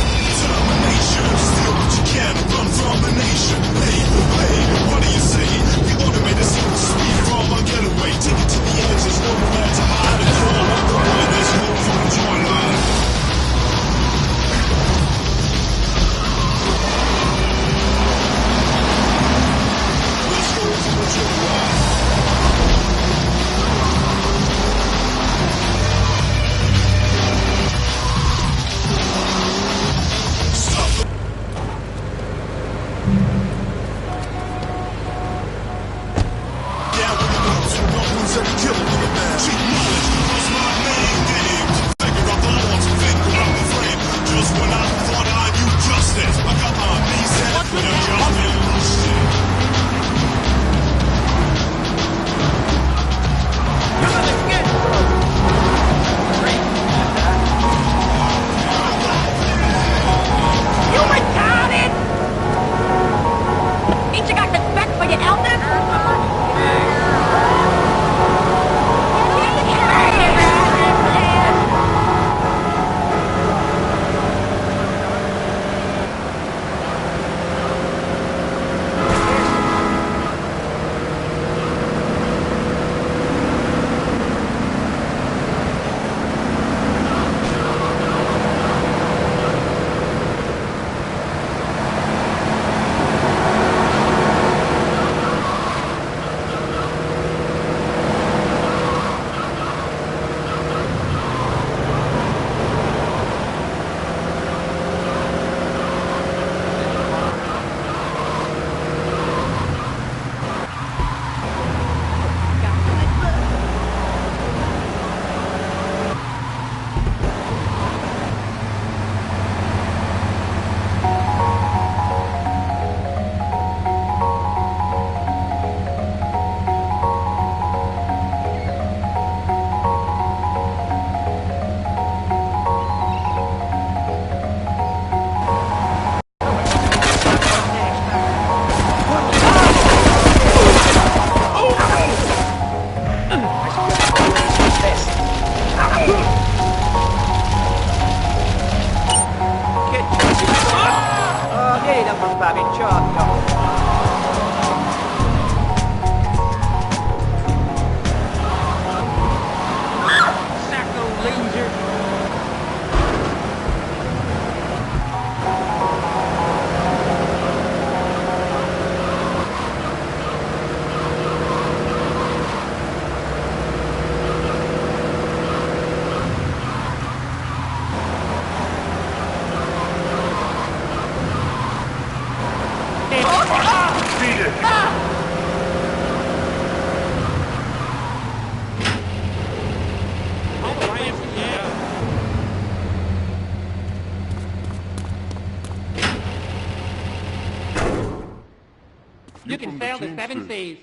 Determination, steal what you can from domination. Pave the way, what do you say? having faith.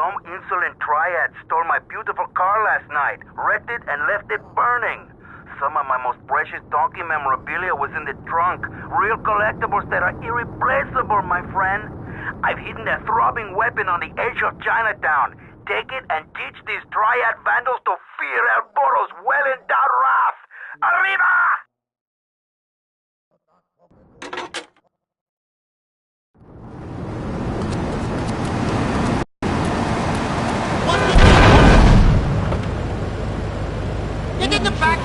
Some insolent triad stole my beautiful car last night, wrecked it, and left it burning. Some of my most precious donkey memorabilia was in the trunk. Real collectibles that are irreplaceable, my friend. I've hidden a throbbing weapon on the edge of Chinatown. Take it and teach these triad vandals to fear El Boro's well-endowed wrath. Arriba! Get in the back!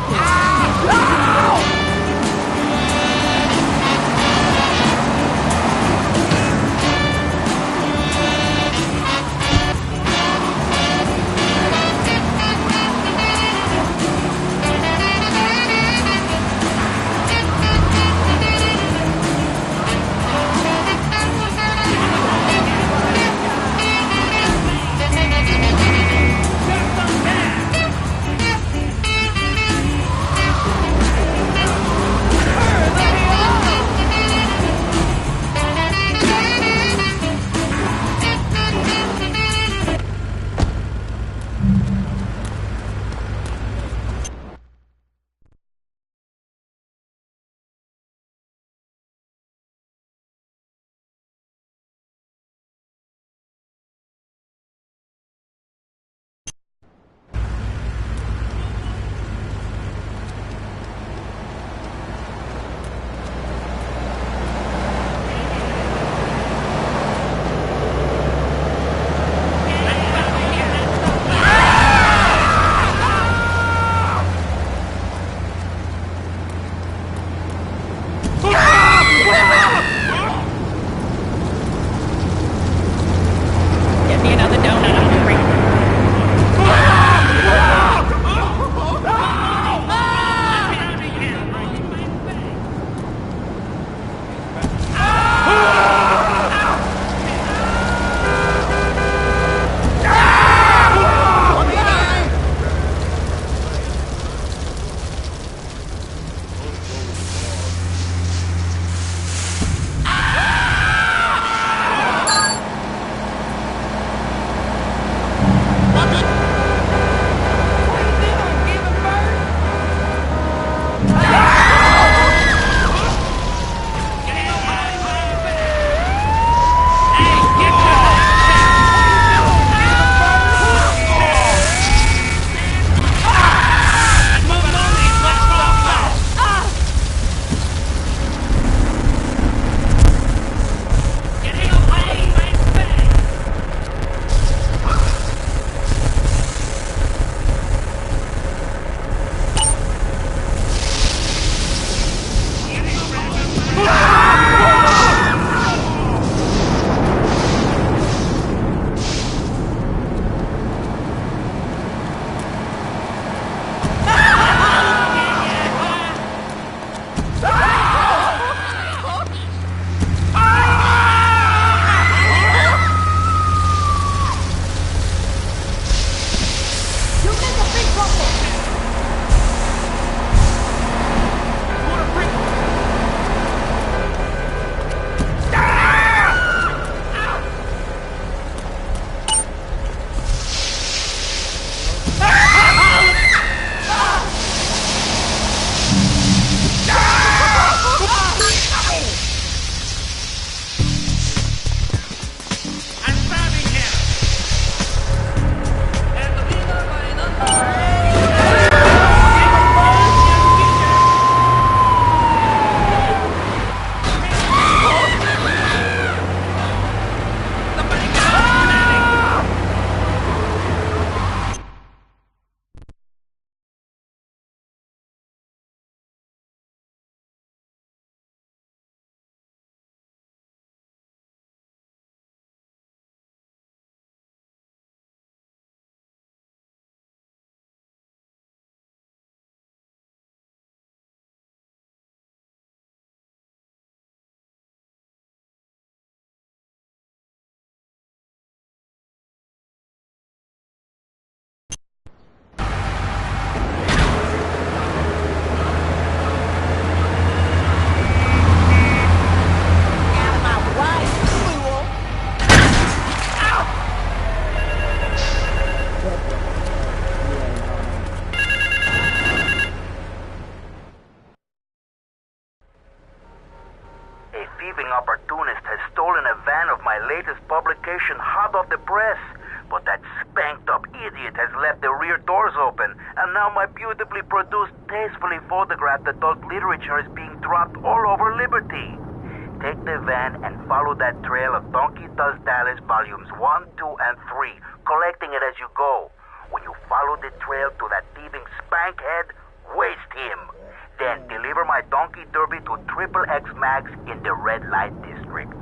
Opportunist has stolen a van of my latest publication hot off the press. But that spanked-up idiot has left the rear doors open, and now my beautifully produced, tastefully photographed adult literature is being dropped all over Liberty. Take the van and follow that trail of Donkey Does Dallas volumes 1, 2, and 3, collecting it as you go. When you follow the trail to that thieving spankhead, waste him. Then deliver my Donkey Derby to XXX Max in the red light district.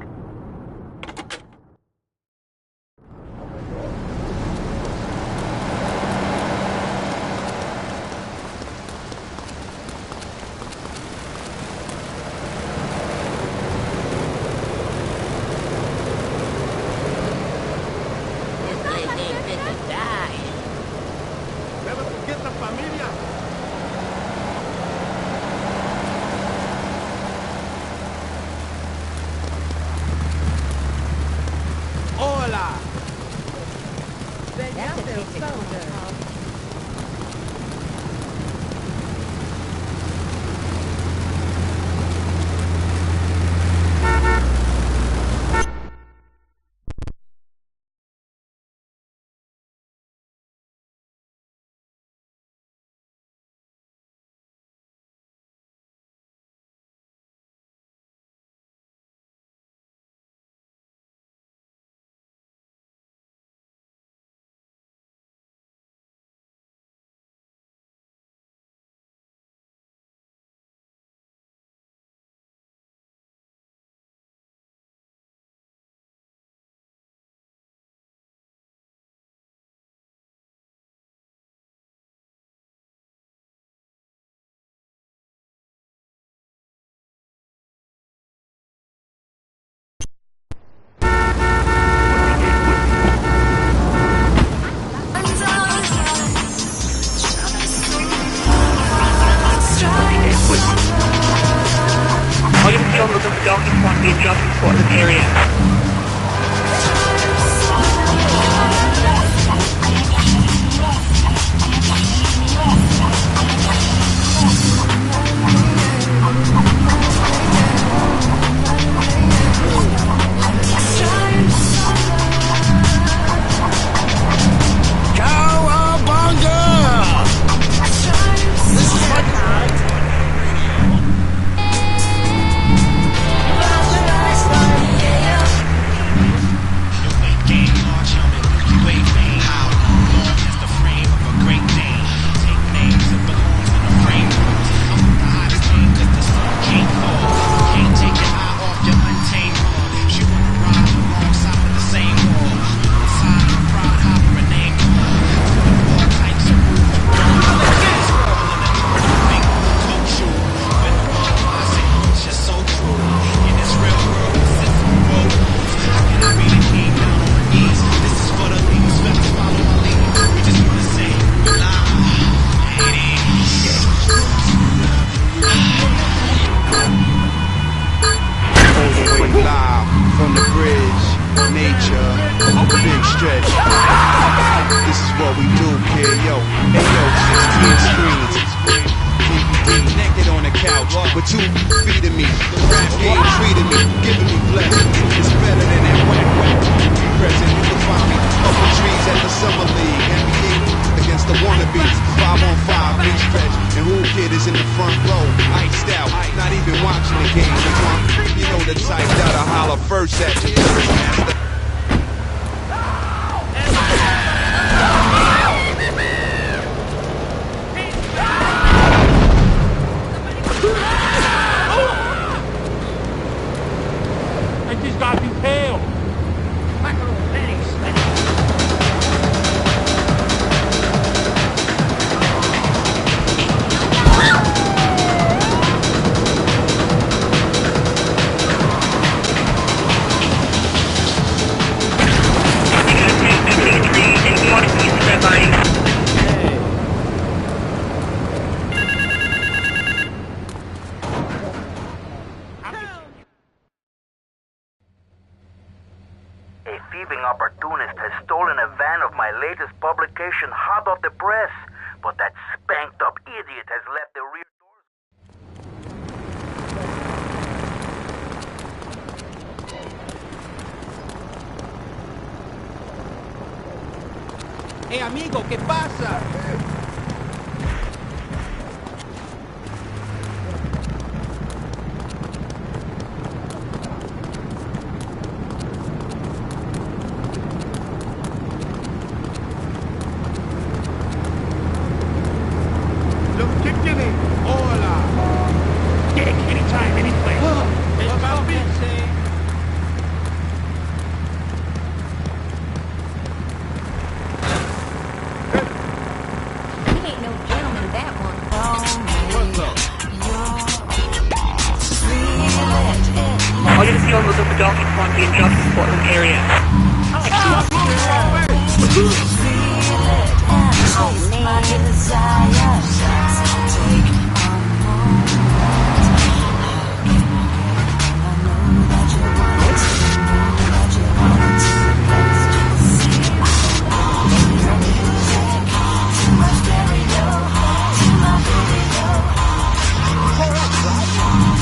what we do, kid. Yo, hey yo, 16 screens. Naked on the couch, with 2 feet of me. The rap game treated me, giving me pleasure. It's better than that whack. Present, you can find me up in trees at the Summer League. NBA against the wannabes, 5-on-5, big stretch. And who kid is in the front row, iced out, not even watching the game. You know the type that'll holler first at you. Master. He's got to be pale. Opportunist has stolen a van of my latest publication hot off the press, but that spanked up idiot has left the rear doors. Hey amigo, ¿qué pasa?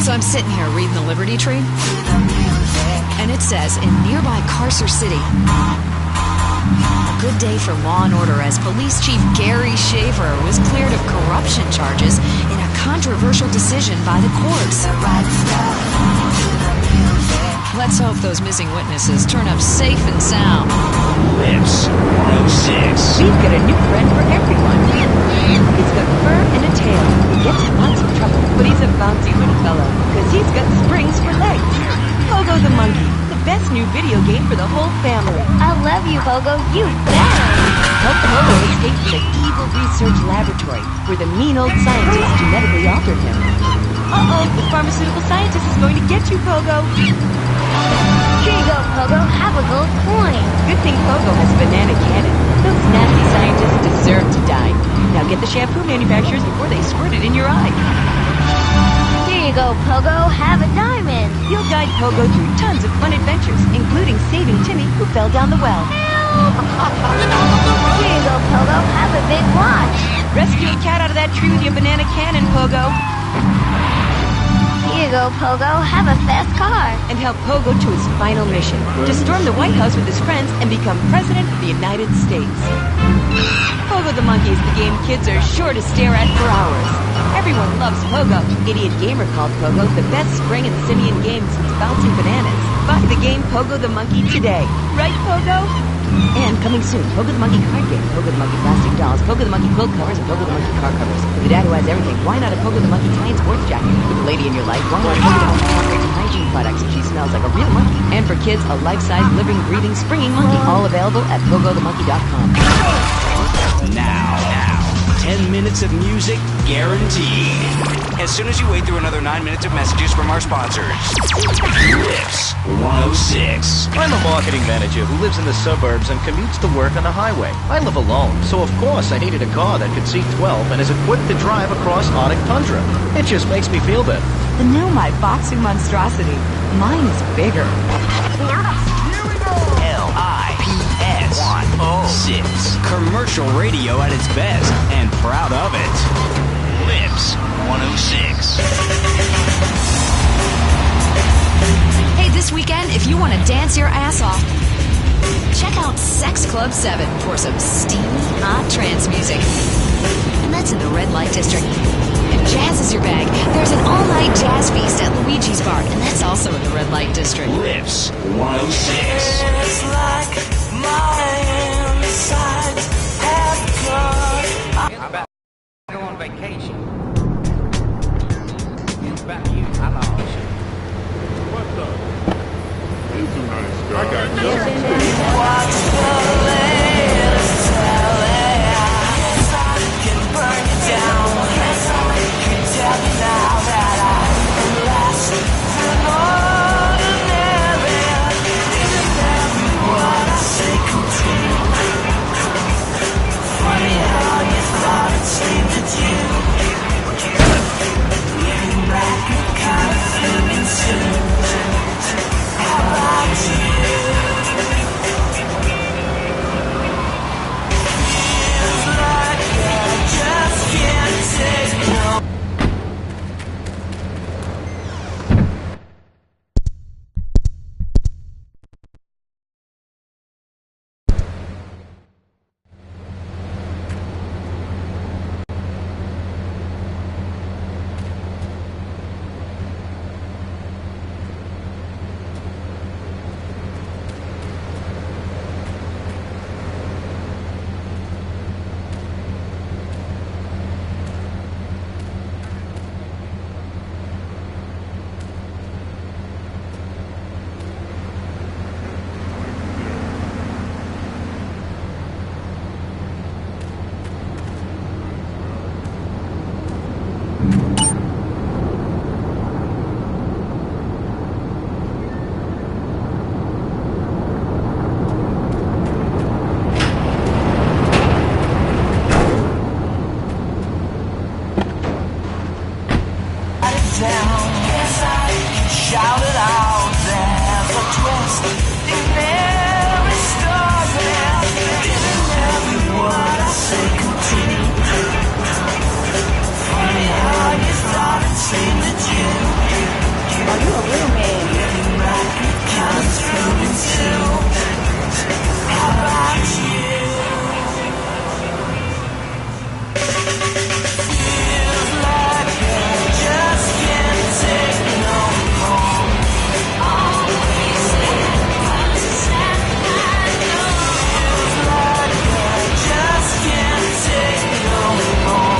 So I'm sitting here reading the Liberty Tree, and it says, in nearby Carcer City, a good day for law and order as Police Chief Gary Shaver was cleared of corruption charges in a controversial decision by the courts. Let's hope those missing witnesses turn up safe and sound. Lips 106. We've got a new friend for everyone. He's got fur and a tail. He gets in lots of trouble, but he's a bouncy little fellow, because he's got springs for legs. Pogo the Monkey, the best new video game for the whole family. I love you, Pogo. You bet. Help Pogo escape from the evil research laboratory, where the mean old scientist genetically altered him. Uh-oh, the pharmaceutical scientist is going to get you, Pogo. Here you go, Pogo. Have a gold coin. Good thing Pogo has a banana cannon. Those nasty scientists deserve to die. Now get the shampoo manufacturers before they squirt it in your eye. Here you go, Pogo. Have a diamond. You'll guide Pogo through tons of fun adventures, including saving Timmy, who fell down the well. Here you go, Pogo. Have a big watch. Rescue a cat out of that tree with your banana cannon, Pogo. Here you go, Pogo. Have a fast car. And help Pogo to his final mission, to storm the White House with his friends and become President of the United States. Pogo the Monkey is the game kids are sure to stare at for hours. Everyone loves Pogo. Idiot Gamer called Pogo the best spring and simian game since bouncing bananas. Buy the game Pogo the Monkey today. Right, Pogo? And coming soon, Pogo the Monkey card game, Pogo the Monkey plastic dolls, Pogo the Monkey quilt covers, and Pogo the Monkey car covers. For the dad who has everything, why not a Pogo the Monkey tie and sports jacket? For the lady in your life, why not a Pogo the Monkey operates and hygiene products if she smells like a real monkey? And for kids, a life-size, living, breathing, springing monkey. All available at PogoTheMonkey.com. Now, 10 minutes of music guaranteed. As soon as you wait through another 9 minutes of messages from our sponsors. Lips 106. I'm a marketing manager who lives in the suburbs and commutes to work on the highway. I live alone, so of course I needed a car that could seat 12 and is equipped to drive across Arctic tundra. It just makes me feel better. The new Maibatsu monstrosity. Mine is bigger. LIPS 106. Commercial radio at its best, and proud of it. Lips 106. Hey, this weekend, if you want to dance your ass off, check out Sex Club 7 for some steamy, hot trance music. And that's in the red light district. If jazz is your bag, there's an all-night jazz feast at Luigi's Bar, and that's also in the red light district. Lips 106. It's like my insides have gone. How about go on vacation? It's about you. I lost. What the? You too nice, girl. I got you. What's the latest telling? Yes, I can burn you down. Yes, I can tell you now that I'm less than ordinary. Isn't every word I say continue? Funny how you thought it seemed that you looking back, it kind of feeling too. How about you? Feels like I just can't take no. Shout it out, there's a twist in every story. Isn't every word I say continue? Funny how you thought it seemed that you. Are you a real man? Getting back, it comes through me too. How about you? Feels like I just can't take no more. Always stand constant, I know. Feels like I just can't take no more.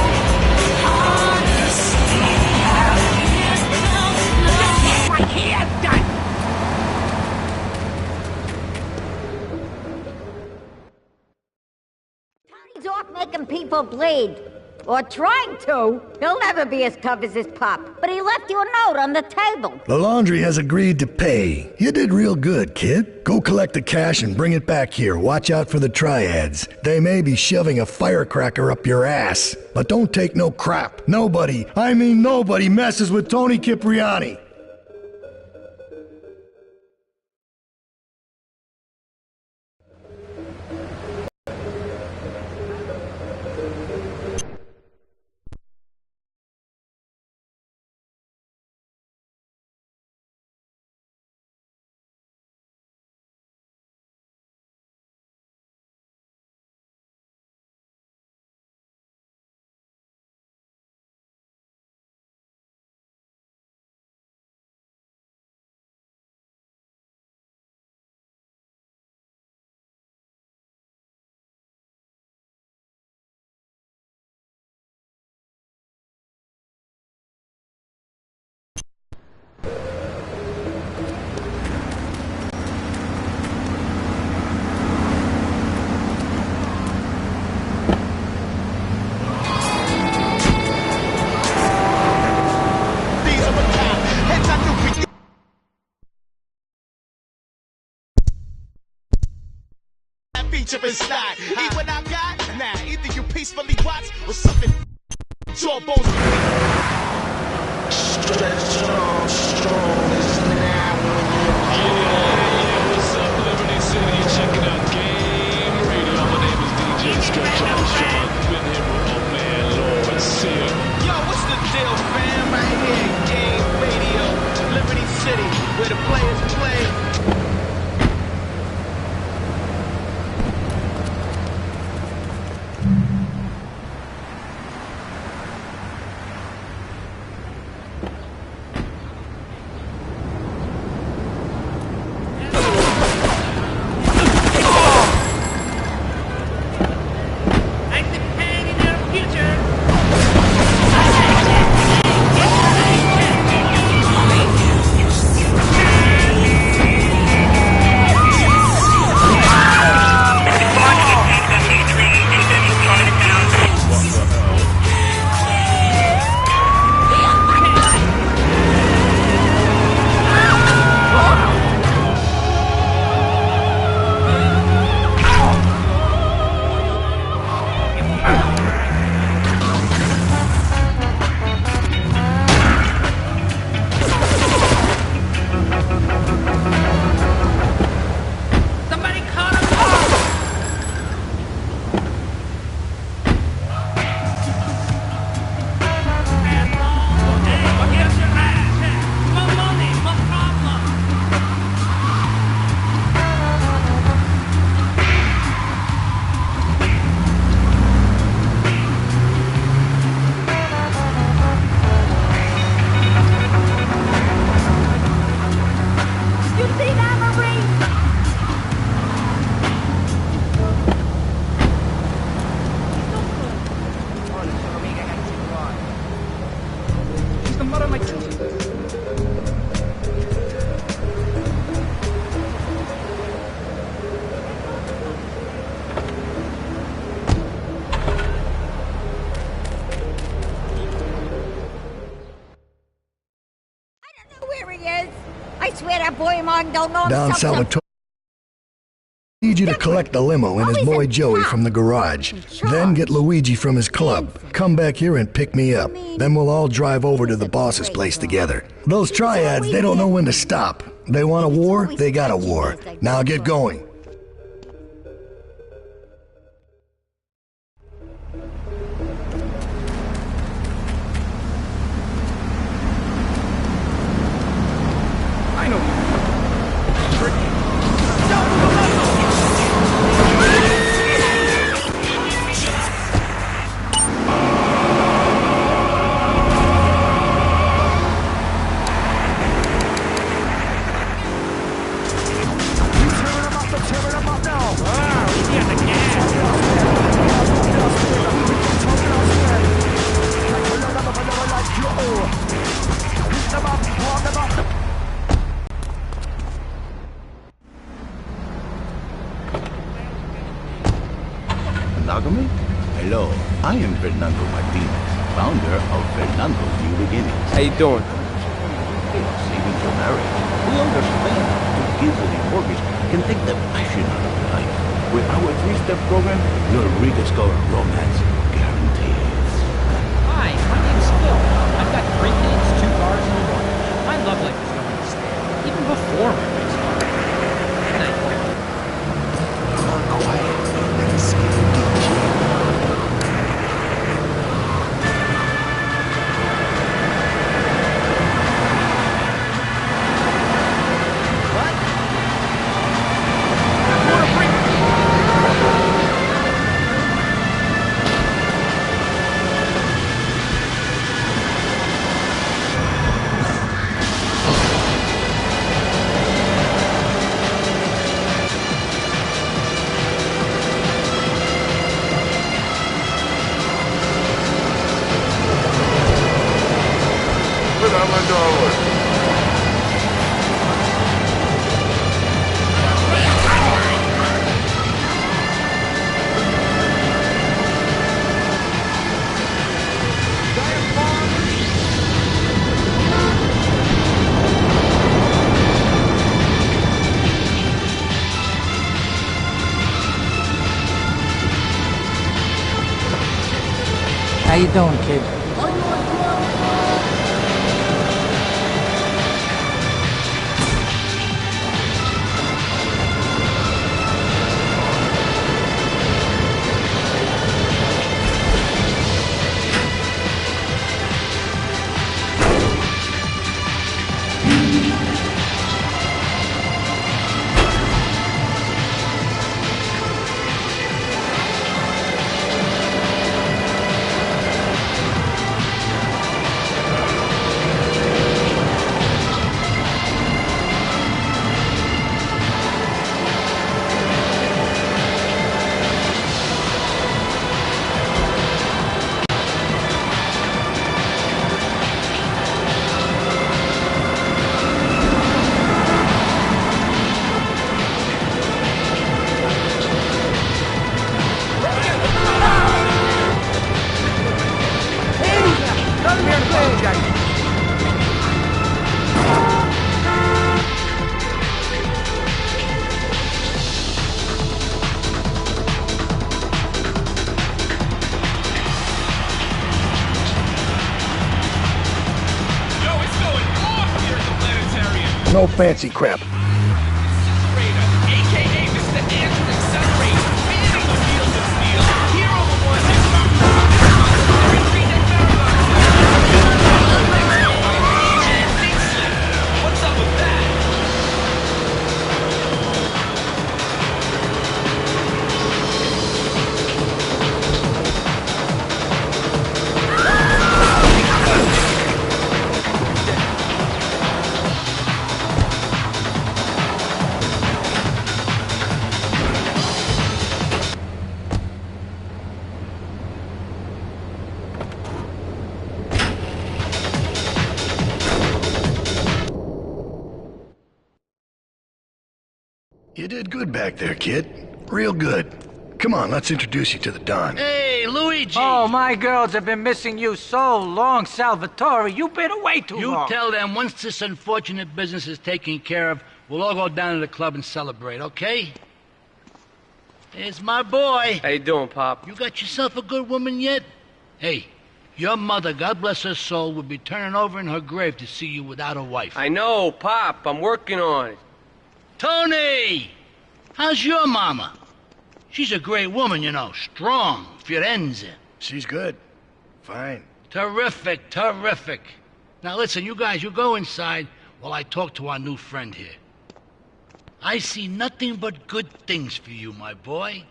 Honesty, I can't no. Right here, done. He's off making people bleed. Or trying to. He'll never be as tough as his pop. But he left you a note on the table. The laundry has agreed to pay. You did real good, kid. Go collect the cash and bring it back here. Watch out for the triads. They may be shoving a firecracker up your ass. But don't take no crap. Nobody, I mean nobody, messes with Tony Cipriani. Feature in style. Eat what I got? Nah, either you peacefully watch or something. Jawbones. Stretch Armstrong is now. Yeah, what's up, Liberty City? You're checking out Game Radio. I swear that boy Martin don't know Down himself. Salvatore. Need you to collect the limo and his boy Joey from the garage. Then get Luigi from his club. Come back here and pick me up. Then we'll all drive over to the boss's place together. Those triads, they don't know when to stop. They want a war, they got a war. Now get going. I know you. Monogamy? Hello, I am Fernando Martinez, founder of Fernando's New Beginnings. How you doing? We are saving your marriage. We understand that kids and the mortgage can take the passion out of life. With our 3-step program, you'll rediscover romance guaranteed. Hi, my name's Phil. I've got 3 kids, 2 cars, and a wife. My love life is going to stay, even before my race car. Good night. Quiet, like a scared How you doing, kid? No fancy crap. You did good back there, kid. Real good. Come on, let's introduce you to the Don. Hey, Luigi! Luigi. Oh, my girls have been missing you so long, Salvatore. You've been away too long. You tell them once this unfortunate business is taken care of, we'll all go down to the club and celebrate, okay? Here's my boy. How you doing, Pop? You got yourself a good woman yet? Hey, your mother, God bless her soul, would be turning over in her grave to see you without a wife. I know, Pop. I'm working on it. Tony! How's your mama? She's a great woman, you know. Strong. Firenze. She's good. Fine. Terrific, terrific. Now listen, you guys, you go inside while I talk to our new friend here. I see nothing but good things for you, my boy.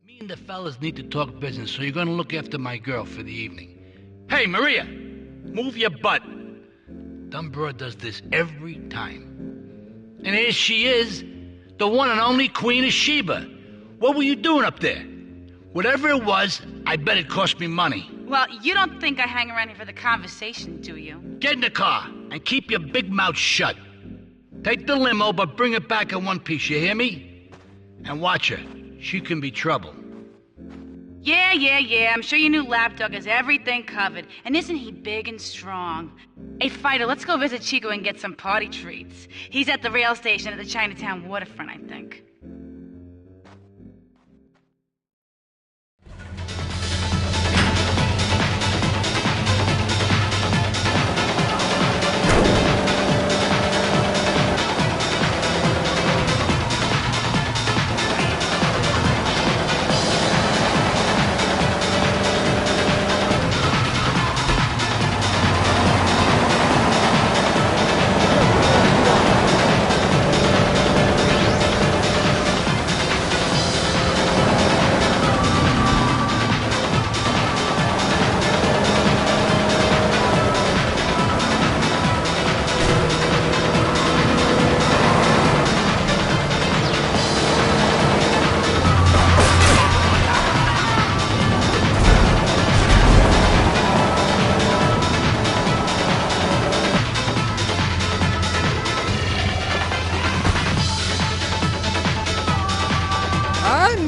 Me and the fellas need to talk business, so you're gonna look after my girl for the evening. Hey, Maria! Move your butt. Dumb broad does this every time. And here she is, the one and only Queen of Sheba. What were you doing up there? Whatever it was, I bet it cost me money. Well, you don't think I hang around here for the conversation, do you? Get in the car and keep your big mouth shut. Take the limo, but bring it back in one piece, you hear me? And watch her. She can be trouble. Yeah. I'm sure your new lapdog has everything covered. And isn't he big and strong? Hey, Fido, let's go visit Chico and get some party treats. He's at the rail station at the Chinatown waterfront, I think.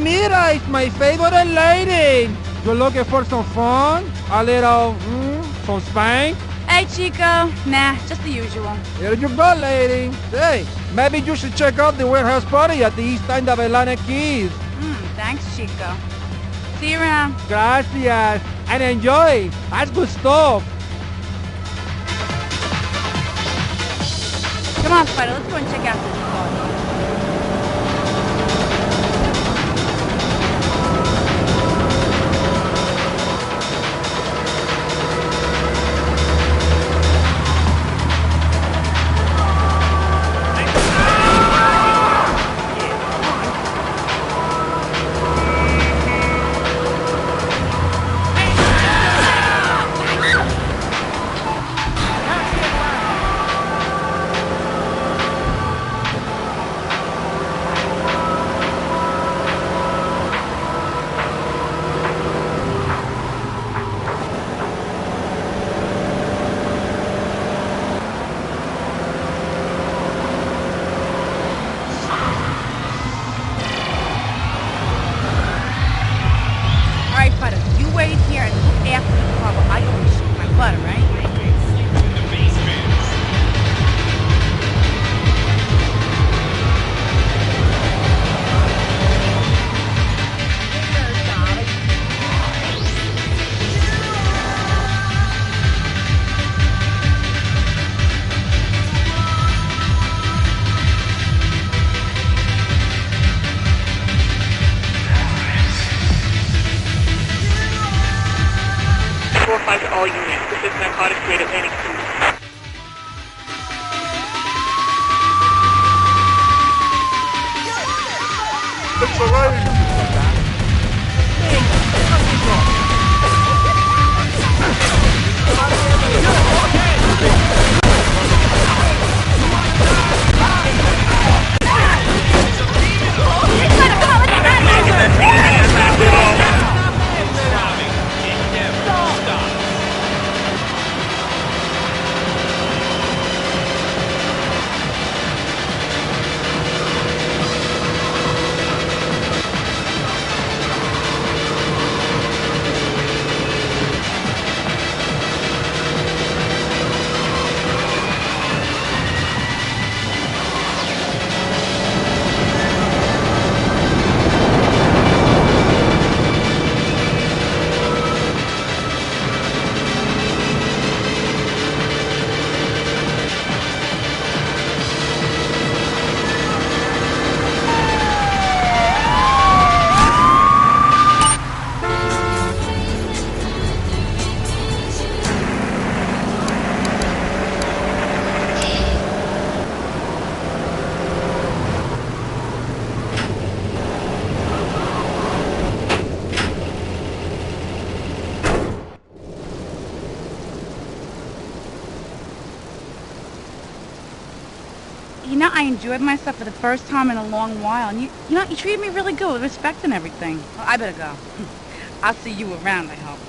Mira, it's my favorite lady. You're looking for some fun? A little, some spank? Hey, Chico. Nah, just the usual. Here you go, lady. Hey, maybe you should check out the warehouse party at the East End of Atlanta Keys. Thanks, Chico. See you around. Gracias. And enjoy. That's good stuff. Come on, Fido, let's go and check out this party. You know, I enjoyed myself for the first time in a long while, and you treated me really good with respect and everything. Well, I better go. I'll see you around, I hope.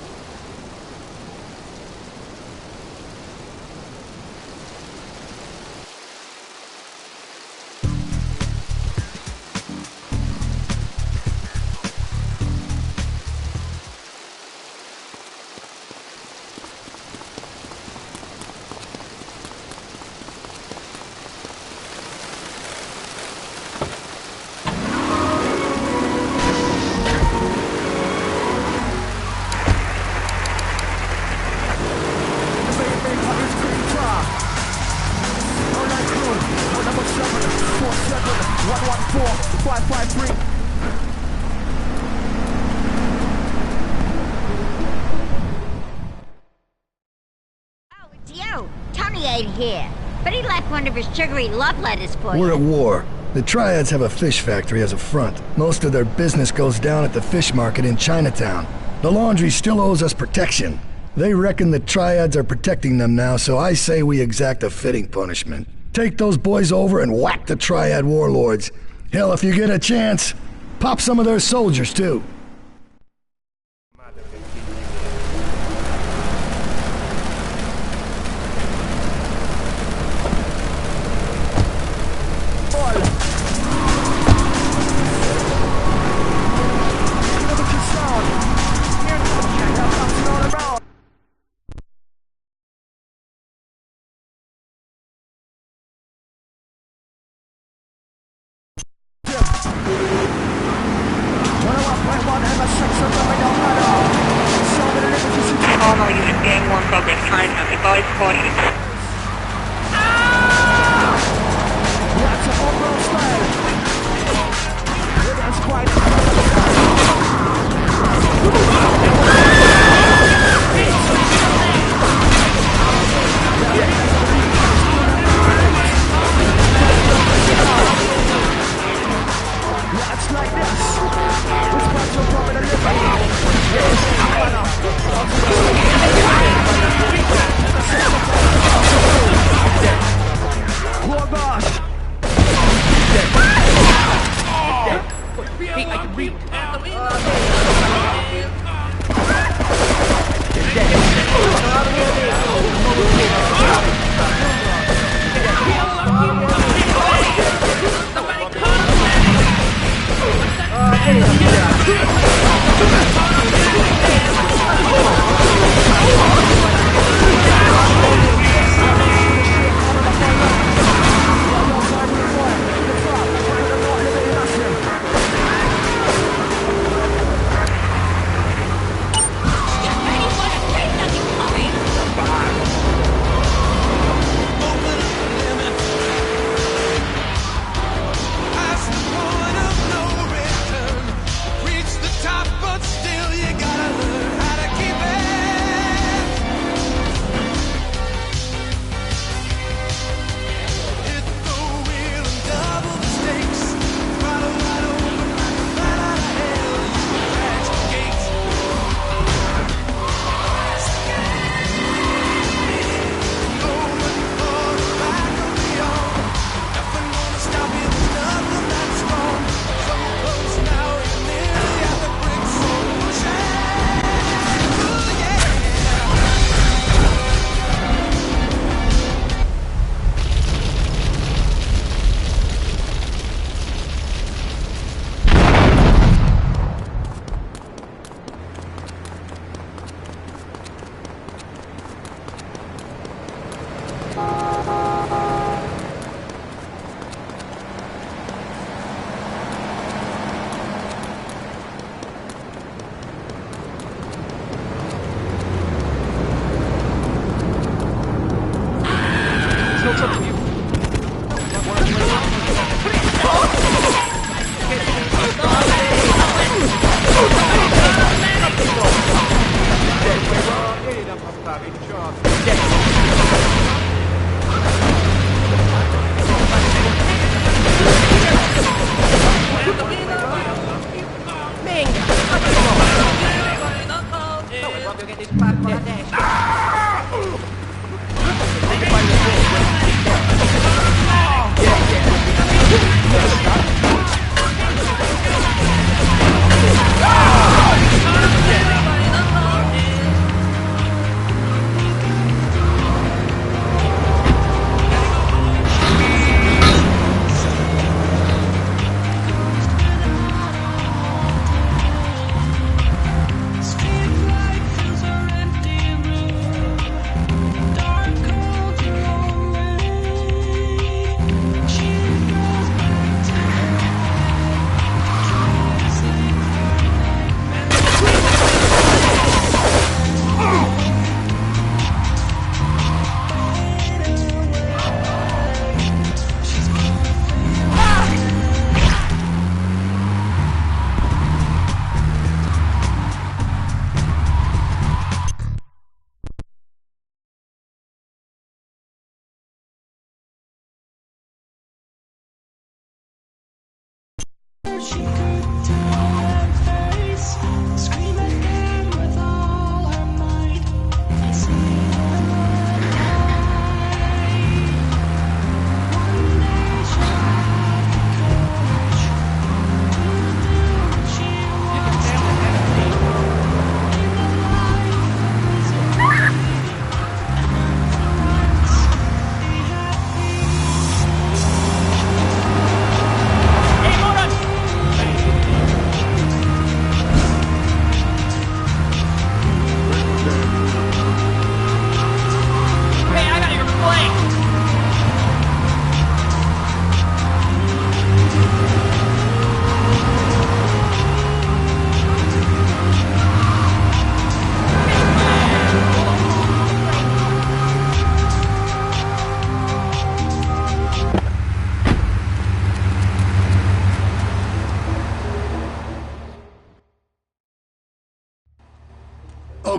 Here, but he left one of his sugary love letters for you. We're at war. The Triads have a fish factory as a front. Most of their business goes down at the fish market in Chinatown. The laundry still owes us protection. They reckon the Triads are protecting them now, so I say we exact a fitting punishment. Take those boys over and whack the Triad warlords. Hell, if you get a chance, pop some of their soldiers too.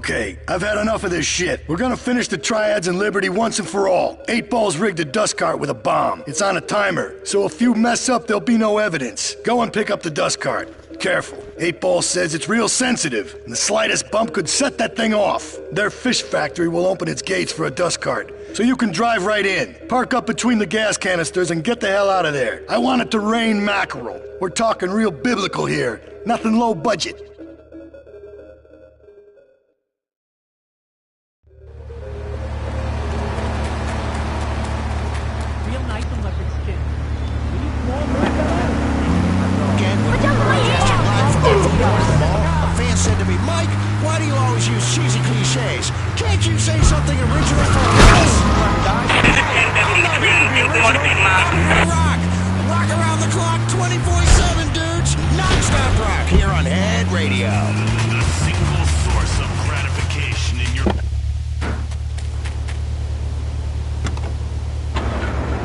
Okay, I've had enough of this shit. We're gonna finish the triads in Liberty once and for all. 8 Ball's rigged a dust cart with a bomb. It's on a timer, so if you mess up, there'll be no evidence. Go and pick up the dust cart. Careful. 8 Ball says it's real sensitive, and the slightest bump could set that thing off. Their fish factory will open its gates for a dust cart, so you can drive right in. Park up between the gas canisters and get the hell out of there. I want it to rain mackerel. We're talking real biblical here. Nothing low budget. A fan said to me, Mike, why do you always use cheesy cliches? Can't you say something original for us? I'm not here to be original. I'm here to rock. Rock around the clock 24/7, dudes. Non-stop rock here on Head Radio. The single source of gratification in your...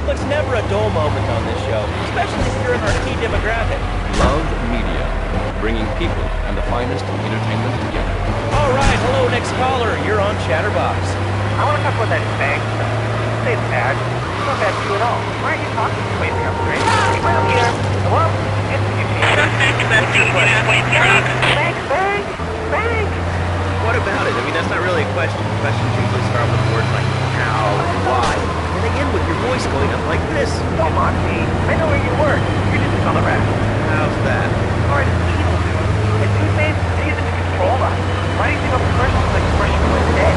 Looks never a dull moment on this show, especially if you're in our key demographic. Love Media, bringing people and the finest of entertainment together. All right, hello, next caller. You're on Chatterbox. I want to talk about that bag stuff. Say it's bad. It's not bad to you at all. Why are you talking to me up there? Well, here. Hello? It's Bang. What about it? I mean, that's not really a question. Questions usually start with words like how and why. And they end with your voice going up like this. Don't mock me. I know where you work. You're just on the rest. How's that? Alright, it's evil, dude. And Tuesdays, they use it to control us. Why do you think of commercials like Expression was dead?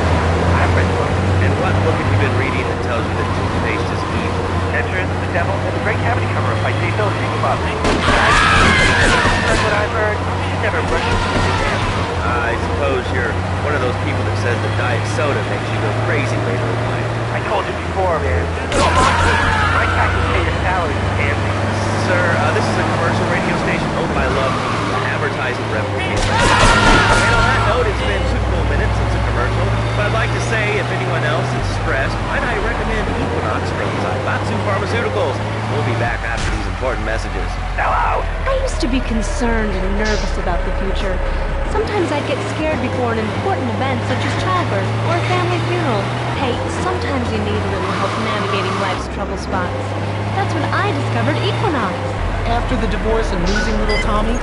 I've read books. And what book have you been reading that tells you that toothpaste is evil? Entrance, the Devil, and the Great Cavity Cover-Up by J. Phil Shigabov. That's what I've heard. You should never brush your teeth again. I suppose you're one of those people that says that diet soda makes you go crazy later in life. I told you before, man. Don't mock me. My taxes pay your salary, Anthony. Sir, this is a commercial radio station owned by Love Media, advertising revenue. And on that note, it's been 2 full minutes since a commercial, but I'd like to say if anyone else is stressed, might I recommend Equinox from Zaibatsu Pharmaceuticals. We'll be back after these important messages. Hello. I used to be concerned and nervous about the future. Sometimes I'd get scared before an important event such as childbirth or a family funeral. Hey, sometimes you need a little help navigating life's trouble spots. That's when I discovered Equinox. After the divorce and losing little Tommy,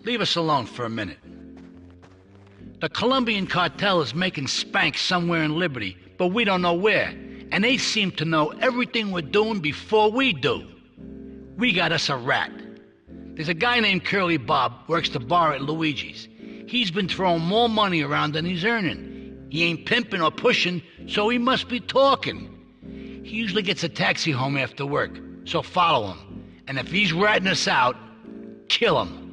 leave us alone for a minute. The Colombian cartel is making spank somewhere in Liberty, but we don't know where. And they seem to know everything we're doing before we do. We got us a rat. There's a guy named Curly Bob, works the bar at Luigi's. He's been throwing more money around than he's earning. He ain't pimping or pushing, so he must be talking. He usually gets a taxi home after work, so follow him. And if he's ratting us out, kill him.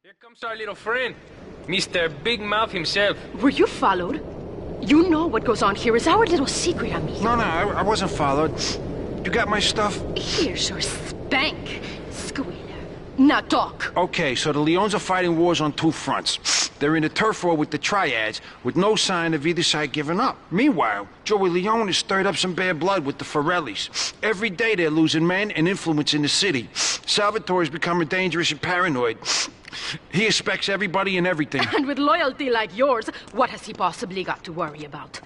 Here comes our little friend, Mr. Big Mouth himself. Were you followed? You know what goes on here is our little secret, amigo. No, I wasn't followed. You got my stuff? Here's your spank, squealer. Now talk. Okay, so the Leons are fighting wars on two fronts. They're in a turf war with the triads, with no sign of either side giving up. Meanwhile, Joey Leone has stirred up some bad blood with the Forellis. Every day they're losing men and influence in the city. Salvatore's becoming dangerous and paranoid. He expects everybody and everything. And with loyalty like yours, what has he possibly got to worry about?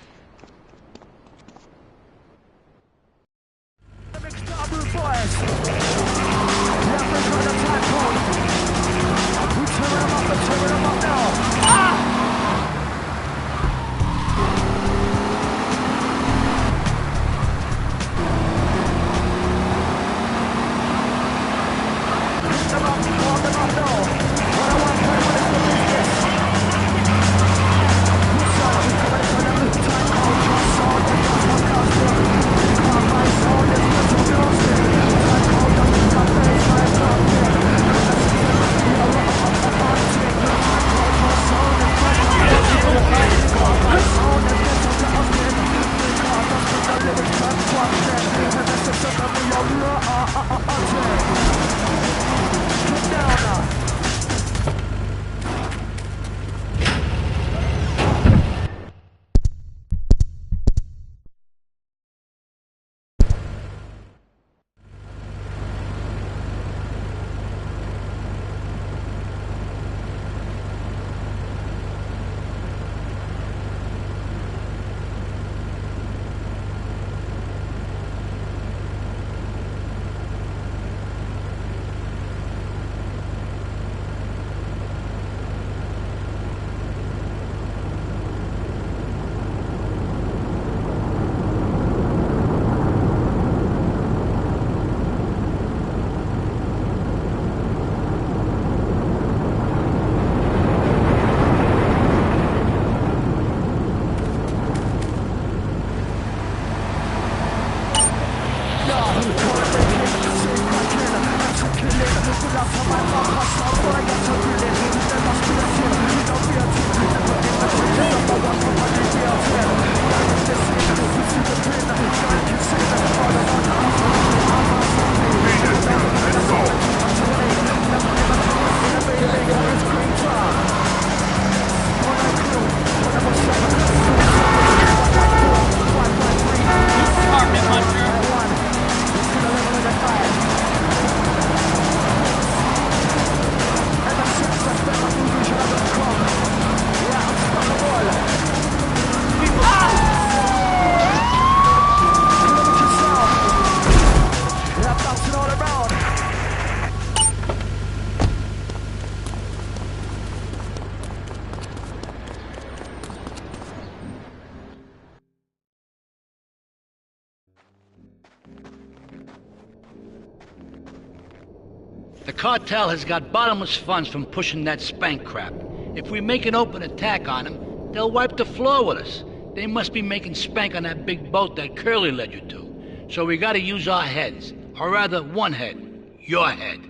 The cartel has got bottomless funds from pushing that spank crap. If we make an open attack on them, they'll wipe the floor with us. They must be making spank on that big boat that Curly led you to. So we gotta use our heads. Or rather, one head. Your head.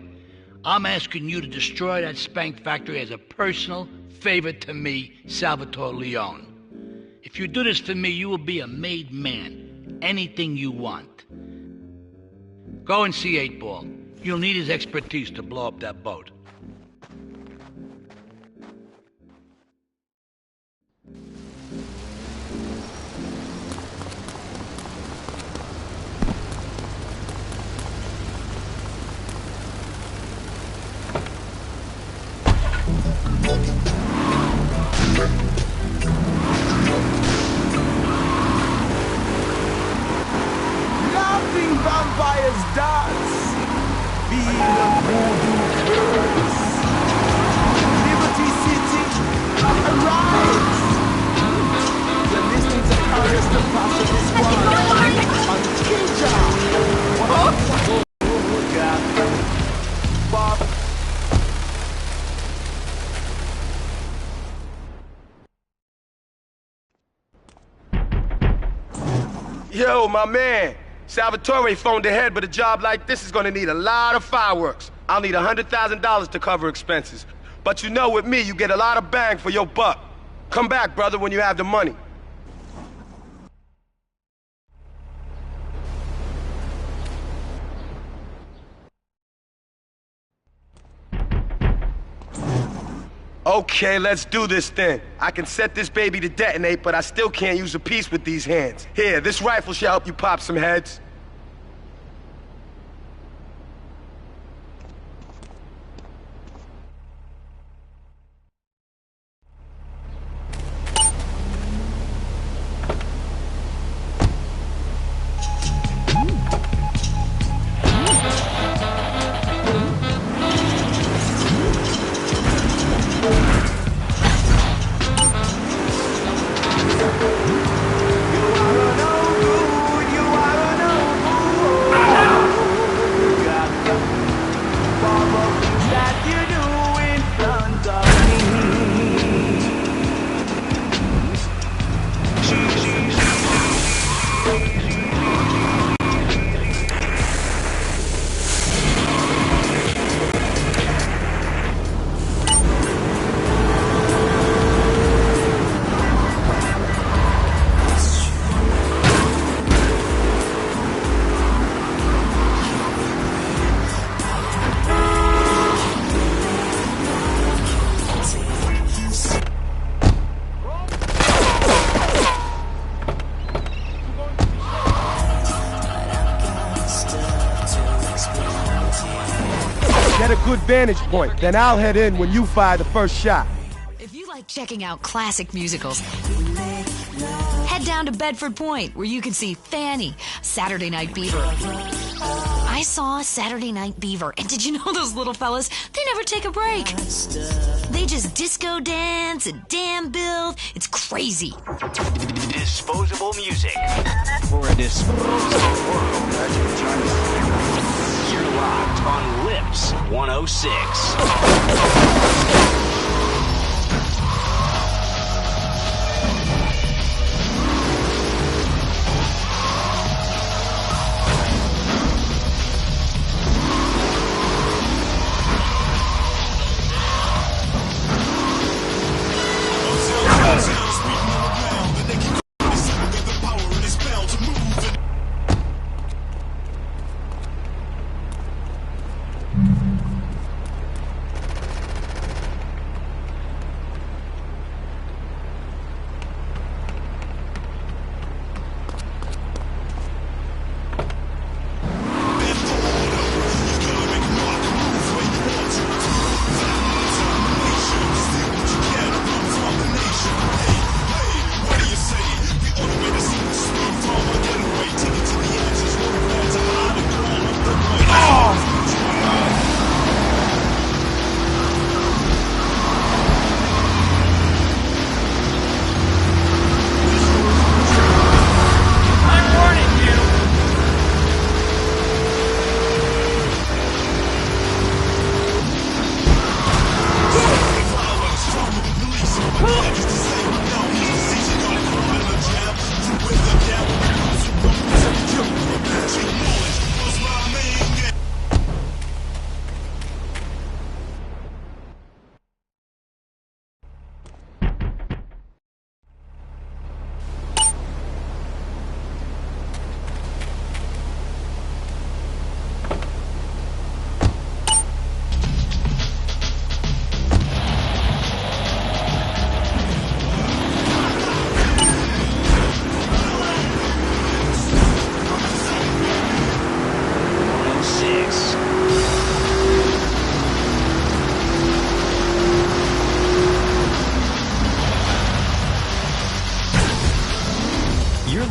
I'm asking you to destroy that spank factory as a personal favor to me, Salvatore Leone. If you do this for me, you will be a made man. Anything you want. Go and see 8-Ball. You'll need his expertise to blow up that boat. Laughing vampires dance. Feel the voodoo curse. Liberty City arrives. You're listening to Carlos the Passion Squad on Kinja. Oh, God. Bob. Yo, my man. Salvatore phoned ahead, but a job like this is gonna need a lot of fireworks. I'll need $100,000 to cover expenses. But you know, with me, you get a lot of bang for your buck. Come back, brother, when you have the money. Okay, let's do this then. I can set this baby to detonate, but I still can't use a piece with these hands. Here, this rifle should help you pop some heads. Get a good vantage point, then I'll head in when you fire the first shot. If you like checking out classic musicals, head down to Bedford Point, where you can see Fanny, Saturday Night Beaver. I saw Saturday Night Beaver, and did you know those little fellas, they never take a break. They just disco dance and dam build. It's crazy. Disposable music. For a disposable world. You're locked on Lips 106.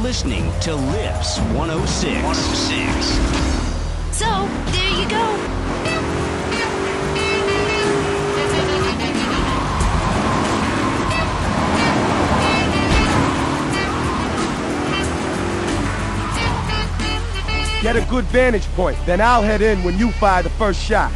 Listening to Lips 106. So, there you go. Get a good vantage point, then I'll head in when you fire the first shot.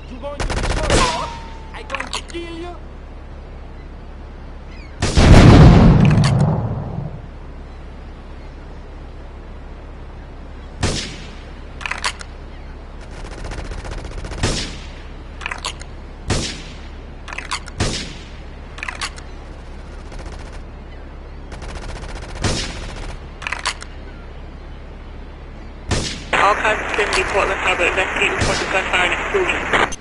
You going to be shot, boss? I going to kill you? All cars vicinity Portland Harbor investigating report of gunfire and explosion.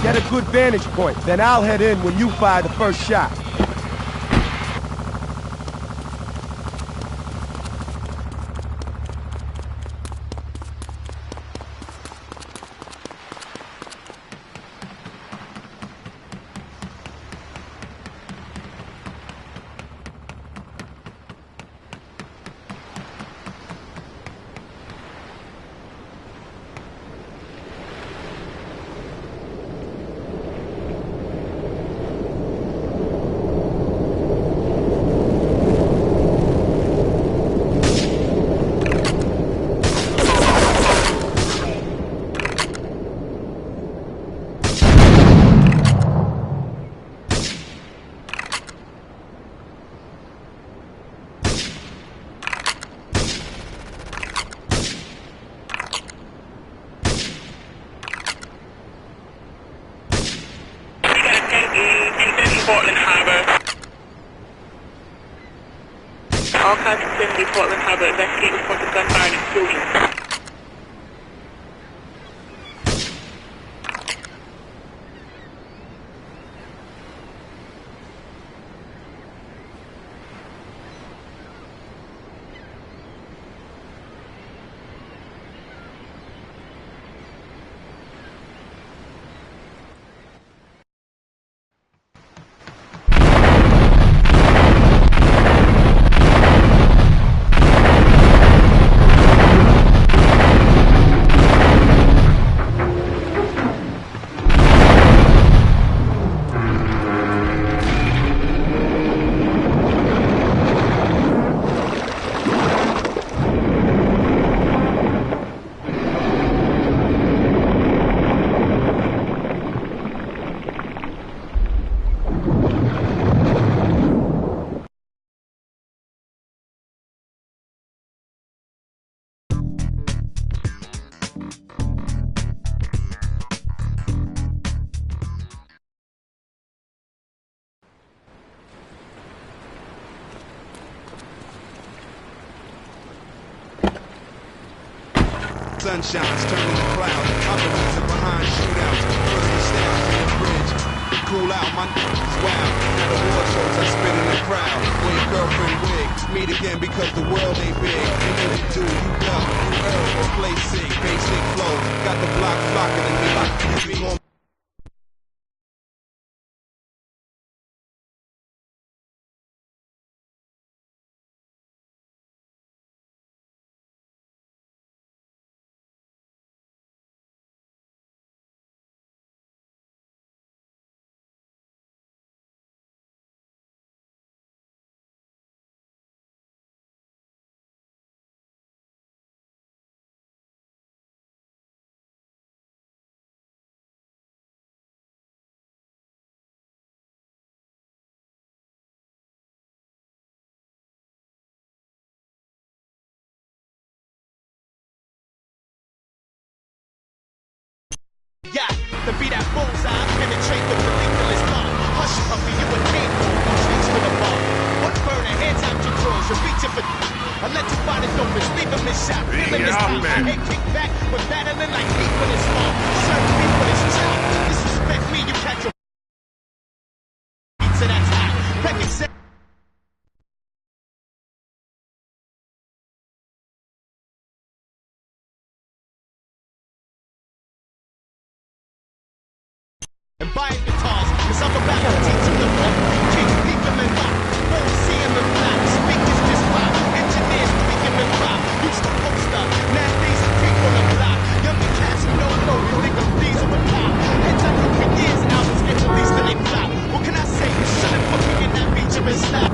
Get a good vantage point, then I'll head in when you fire the first shot. Portland Harbor. All cars to 70 Portland Harbor. Investigate report of gunfire and explosion. Sunshine's turning to clouds. I'm the reason behind shootouts. Further steps from the bridge. Cool out, my is wild. Now the war shows I spit in the crowd. Wear your girlfriend wig. Meet again because the world ain't big. You know what you do, you duck, you earl, or play sick. Basic flow. Got the block flocking and me like you be on. Yeah, to be that bullseye, penetrate with the lethalist bomb. Hush, puppy, you a king, no streets with a bomb. One burner, hands out your drawers, you're reaching for. I let you find it open, leave him in shot, feeling this beat. My head kick back, we're battling like meat when it's small. Serve me when it's chopped. Disrespect me, you catch your pizza that's hot. Record set. And buying guitars, cause I'm about to teach them the funk. King peep them and rock, birds see them and fly. Speakers just pop, engineers tweak them and pop. Used to post up, nowadays I creep on the block. Younger cats who don't know, you think I'm these on the pop. Heads I grew for years, albums get released and they flop. What can I say? You shouldn't put me in that feature and stop.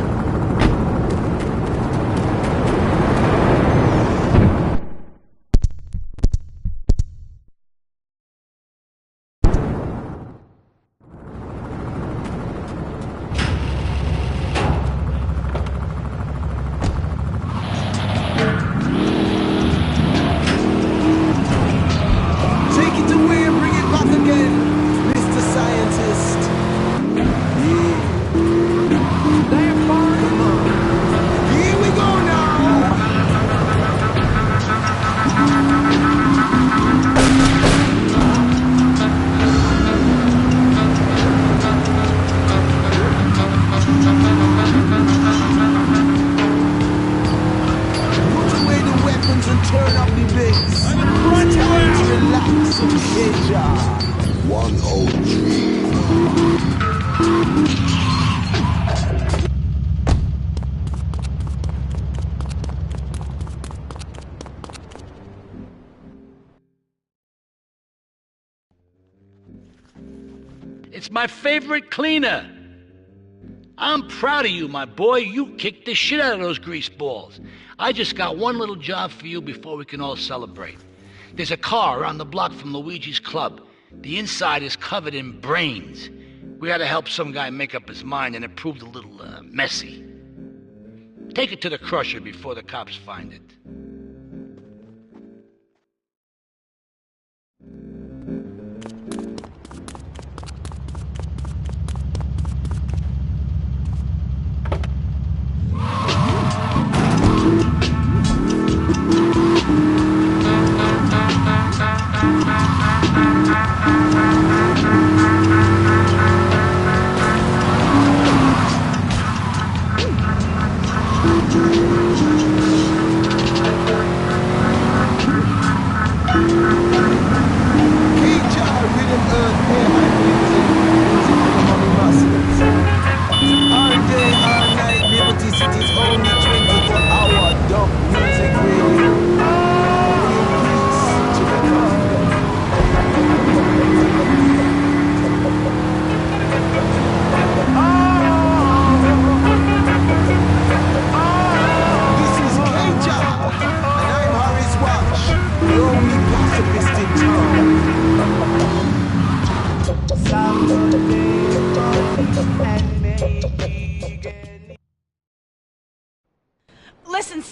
It's my favorite cleaner. I'm proud of you, my boy. You kicked the shit out of those grease balls. I just got one little job for you before we can all celebrate. There's a car around the block from Luigi's club. The inside is covered in brains. We had to help some guy make up his mind, and it proved a little messy. Take it to the crusher before the cops find it.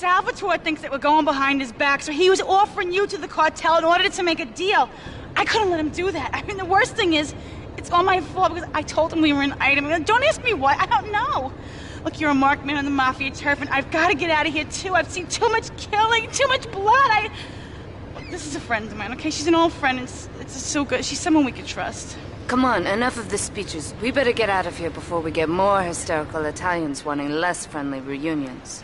Salvatore thinks that we're going behind his back, so he was offering you to the cartel in order to make a deal. I couldn't let him do that. I mean, the worst thing is, it's all my fault because I told him we were an item. Don't ask me why. I don't know. Look, you're a marked man on the Mafia turf, and I've got to get out of here, too. I've seen too much killing, too much blood. Look, this is a friend of mine, okay? She's an old friend. It's so good. She's someone we could trust. Come on, enough of the speeches. We better get out of here before we get more hysterical Italians wanting less friendly reunions.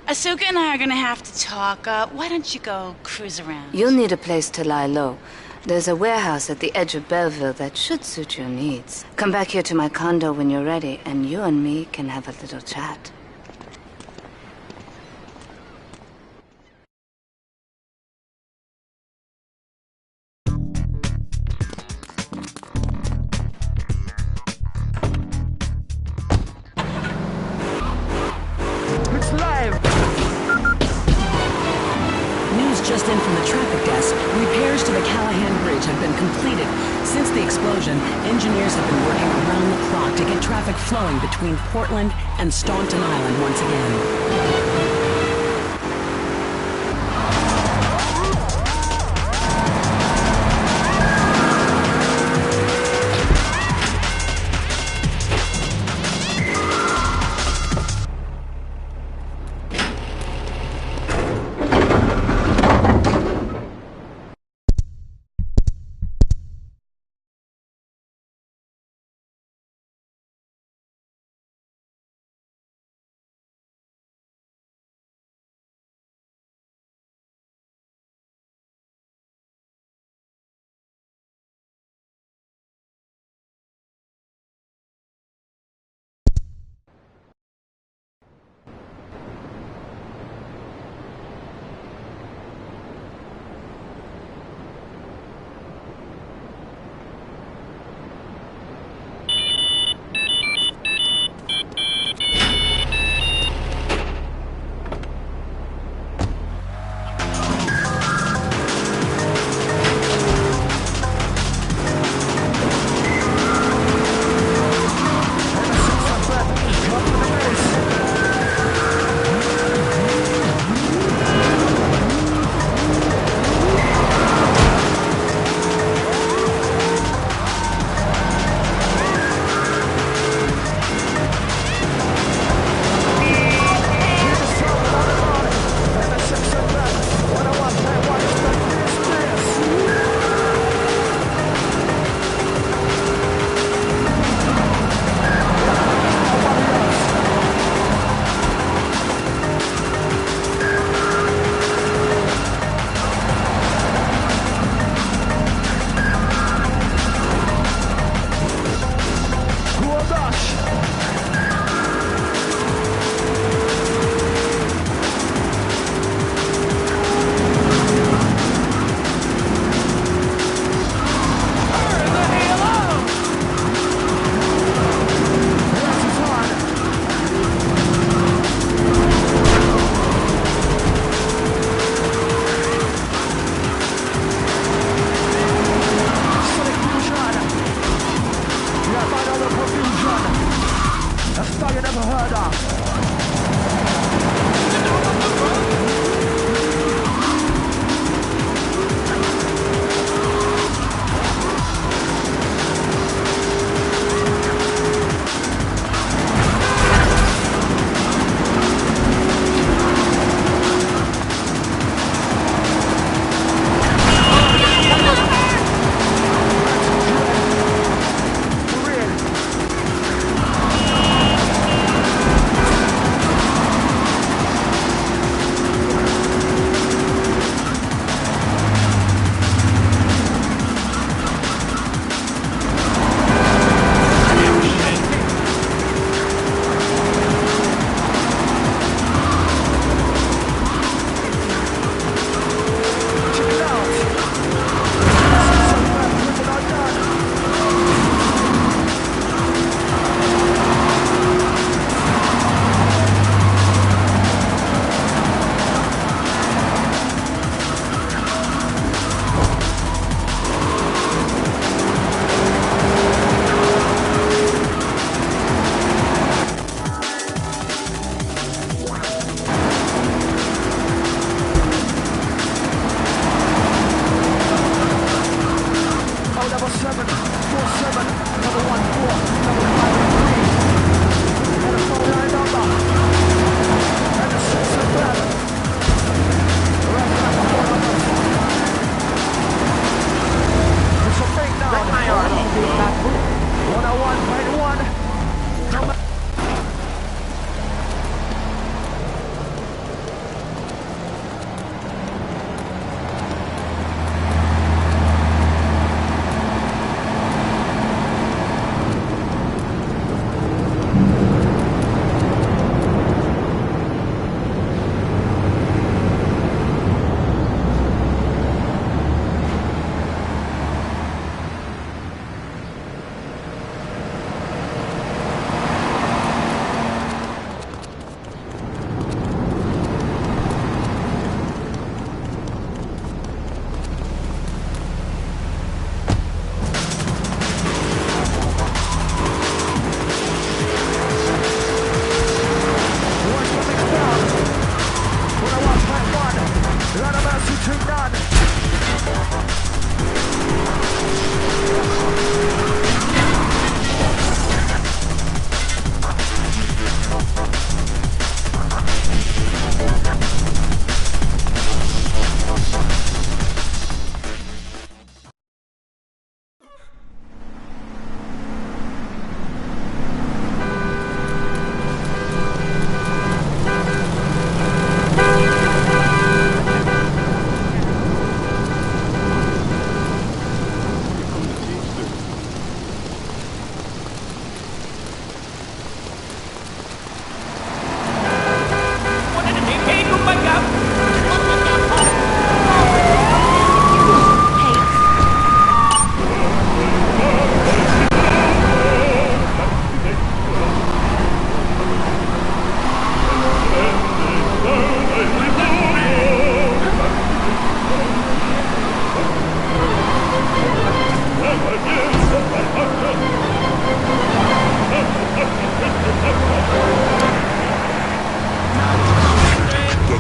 Asuka and I are gonna have to talk. Why don't you go cruise around? You'll need a place to lie low. There's a warehouse at the edge of Belleville that should suit your needs. Come back here to my condo when you're ready, and you and me can have a little chat. It's live! News just in from the traffic desk. Repairs to the Callahan Bridge have been completed. Since the explosion, engineers have been working around the clock to get traffic flowing between Portland and Staunton Island once again.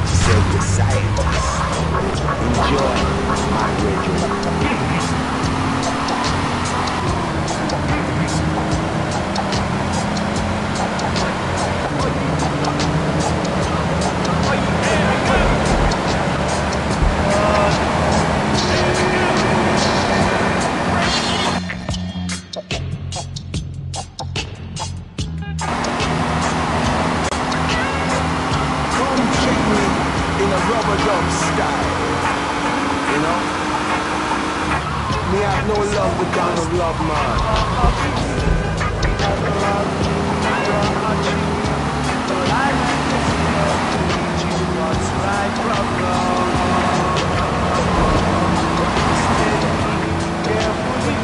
get yourself your silence. Enjoy, my rubber dub style, you know? Me have no love but down of love, man. What's right from wrong? Carefully,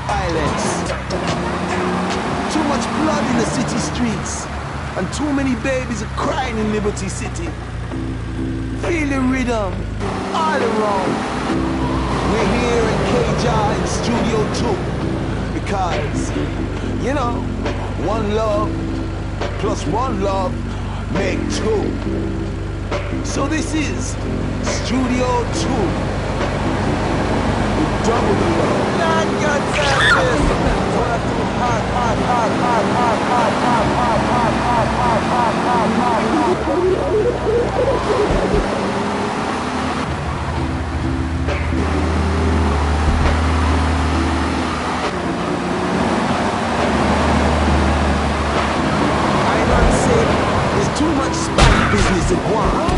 Violence. Too much blood in the city streets. And too many babies are crying in Liberty City. Feel the rhythm all around. We're here at KJAR in Studio 2. Because, you know, one love plus one love make two. So this is Studio 2. With double the love. There's too much spy business at once.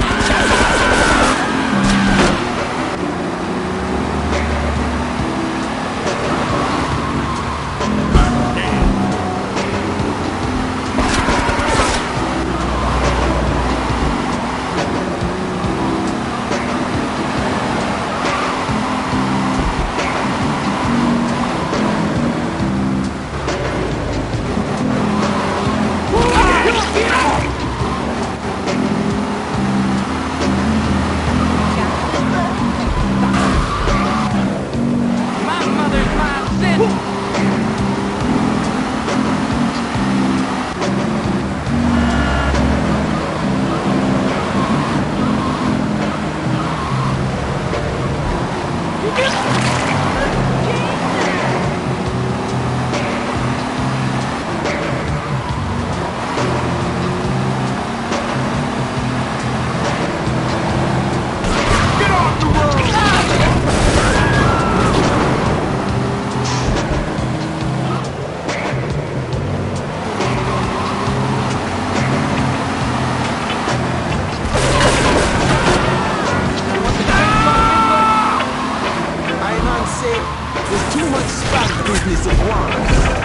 There's too much spot business at once.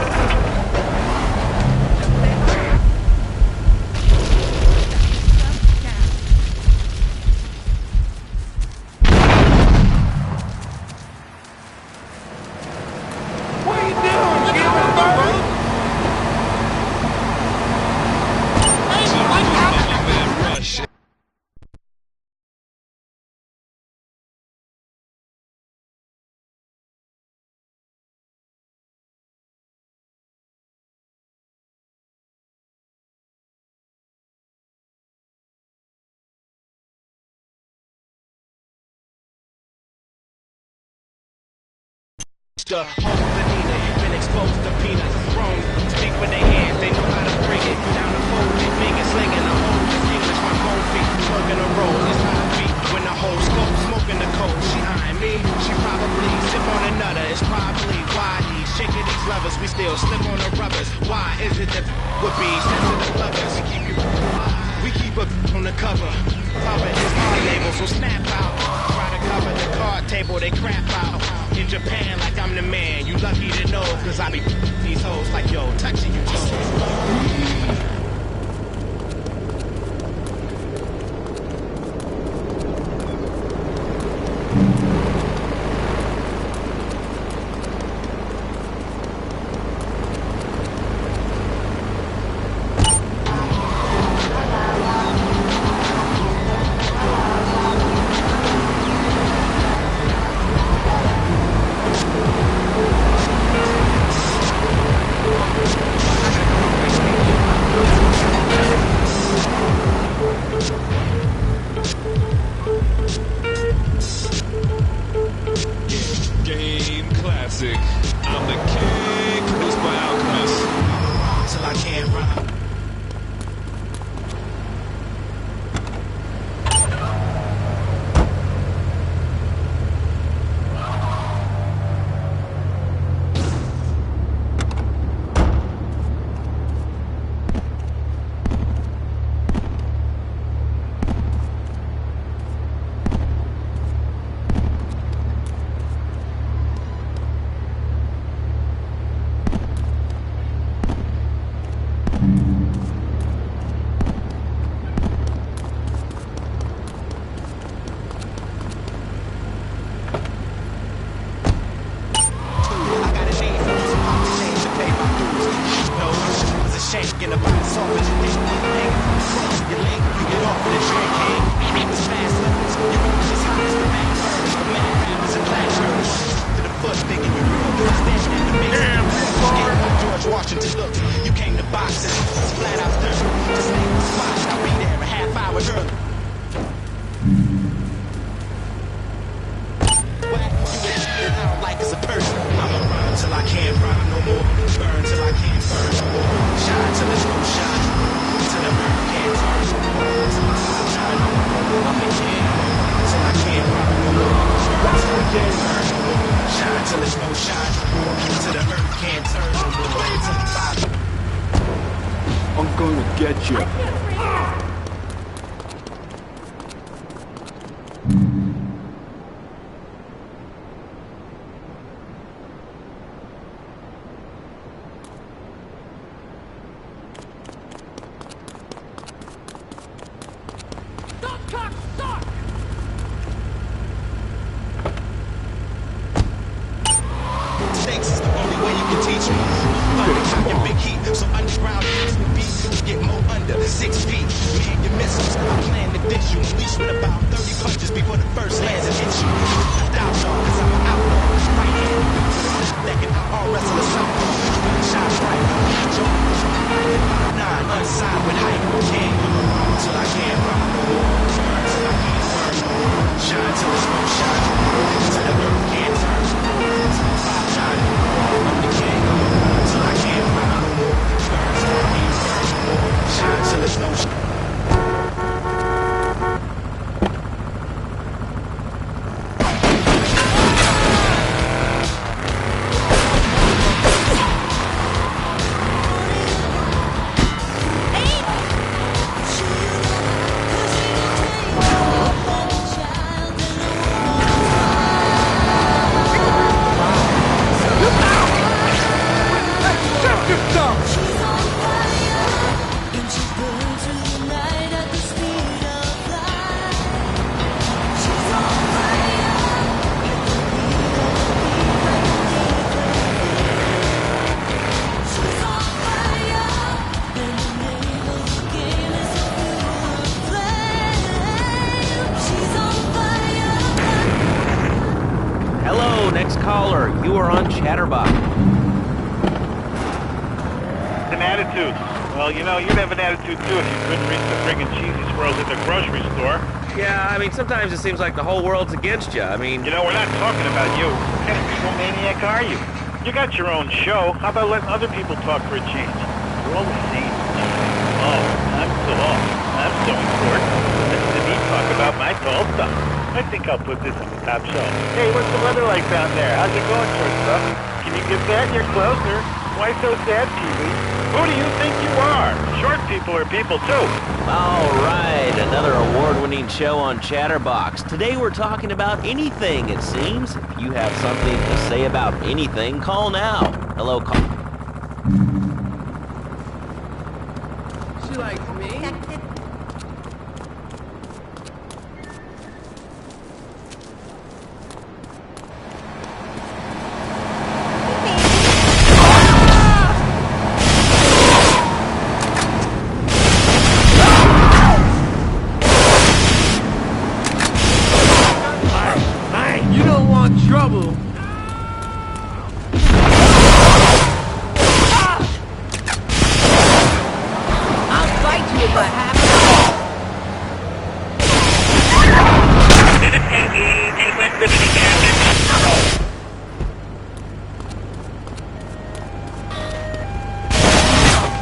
The whole Vanina, you've been exposed to peanuts. Thrown, speak with their hands, they know how to bring it. Down the fold, they fingers slinging the whole English, my cold feet, smoking a roll, it's how I beat. When the whole scope, smoking the cold, she eyeing me, she probably sip on another. It's probably why he's shaking these lovers, we still slip on the rubbers. Why is it that would be sensitive lovers? We keep a on the cover, cover his hard label, so snap out. Try to cover the card table, they crap out. In Japan, like I'm the man, you lucky to know, cause I be these hoes like, yo, touching you toes. can't rock no more. Burn till I can't burn no more. Shine till there's no shine. Till the earth can't turn no more. Till I shine no more. I'm in here till I can't rock no more. Burn till I can't burn no more. Shine till there's no shine no more. Till the earth can't turn no more. I'm gonna get you. Mistakes is the only way you can teach me. Under your big heat, so underground beats get more under 6 feet. Me and your missiles, I plan to ditch you. Unleash with about 30 punches before the first lands and hit you. Without y'all, cause I'm an outlaw. Right here, that can out wrestle a southpaw. Shine bright, Joe. 9 unsigned with hype. Can't till I can't rock no more. Burn till I can't burn no more. Shine till there's no shine. Till the earth can't turn. Shine. I'm the king. Till I can't rock no more. Burn till I can't burn no more. Shine till there's no shine. Hello, next caller. You are on Chatterbox. An attitude. Well, you know, you'd have an attitude too if you couldn't reach the friggin' cheesy swirls at the grocery store. Yeah, I mean, sometimes it seems like the whole world's against you. I mean... You know, we're not talking about you. What kind of egomaniac are you? You got your own show. How about letting other people talk for a change? We're all the same. Oh, I'm so off. I'm so important. Listen to me talk about my tall stuff. I think I'll put this on the top shelf. Hey, what's the weather like down there? How's it going, shortstop? Can you get that? You're closer. Why so sad, Pee-wee? Who do you think you are? Short people are people, too. All right, another award-winning show on Chatterbox. Today we're talking about anything, it seems. If you have something to say about anything, call now. Hello, call. She likes me. You don't want trouble. I'll fight you if I have to.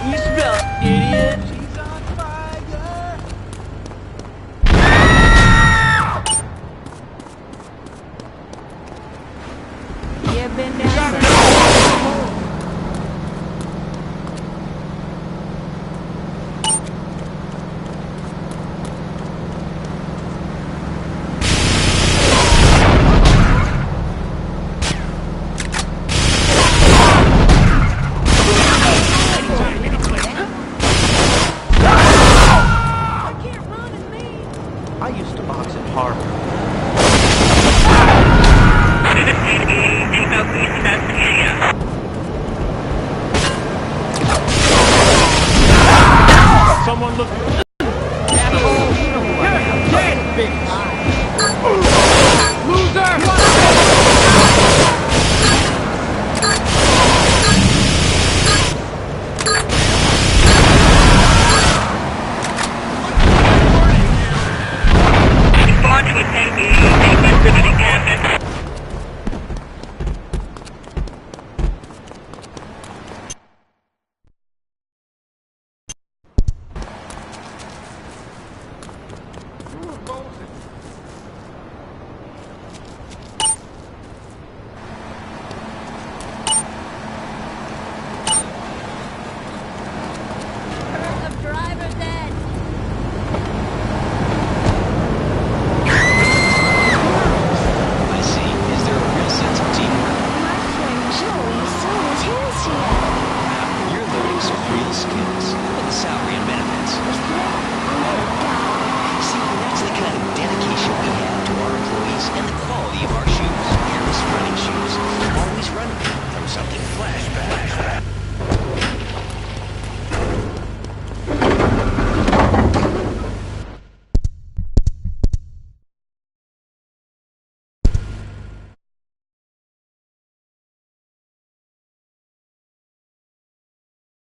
You smell, idiot. She's on fire. You been down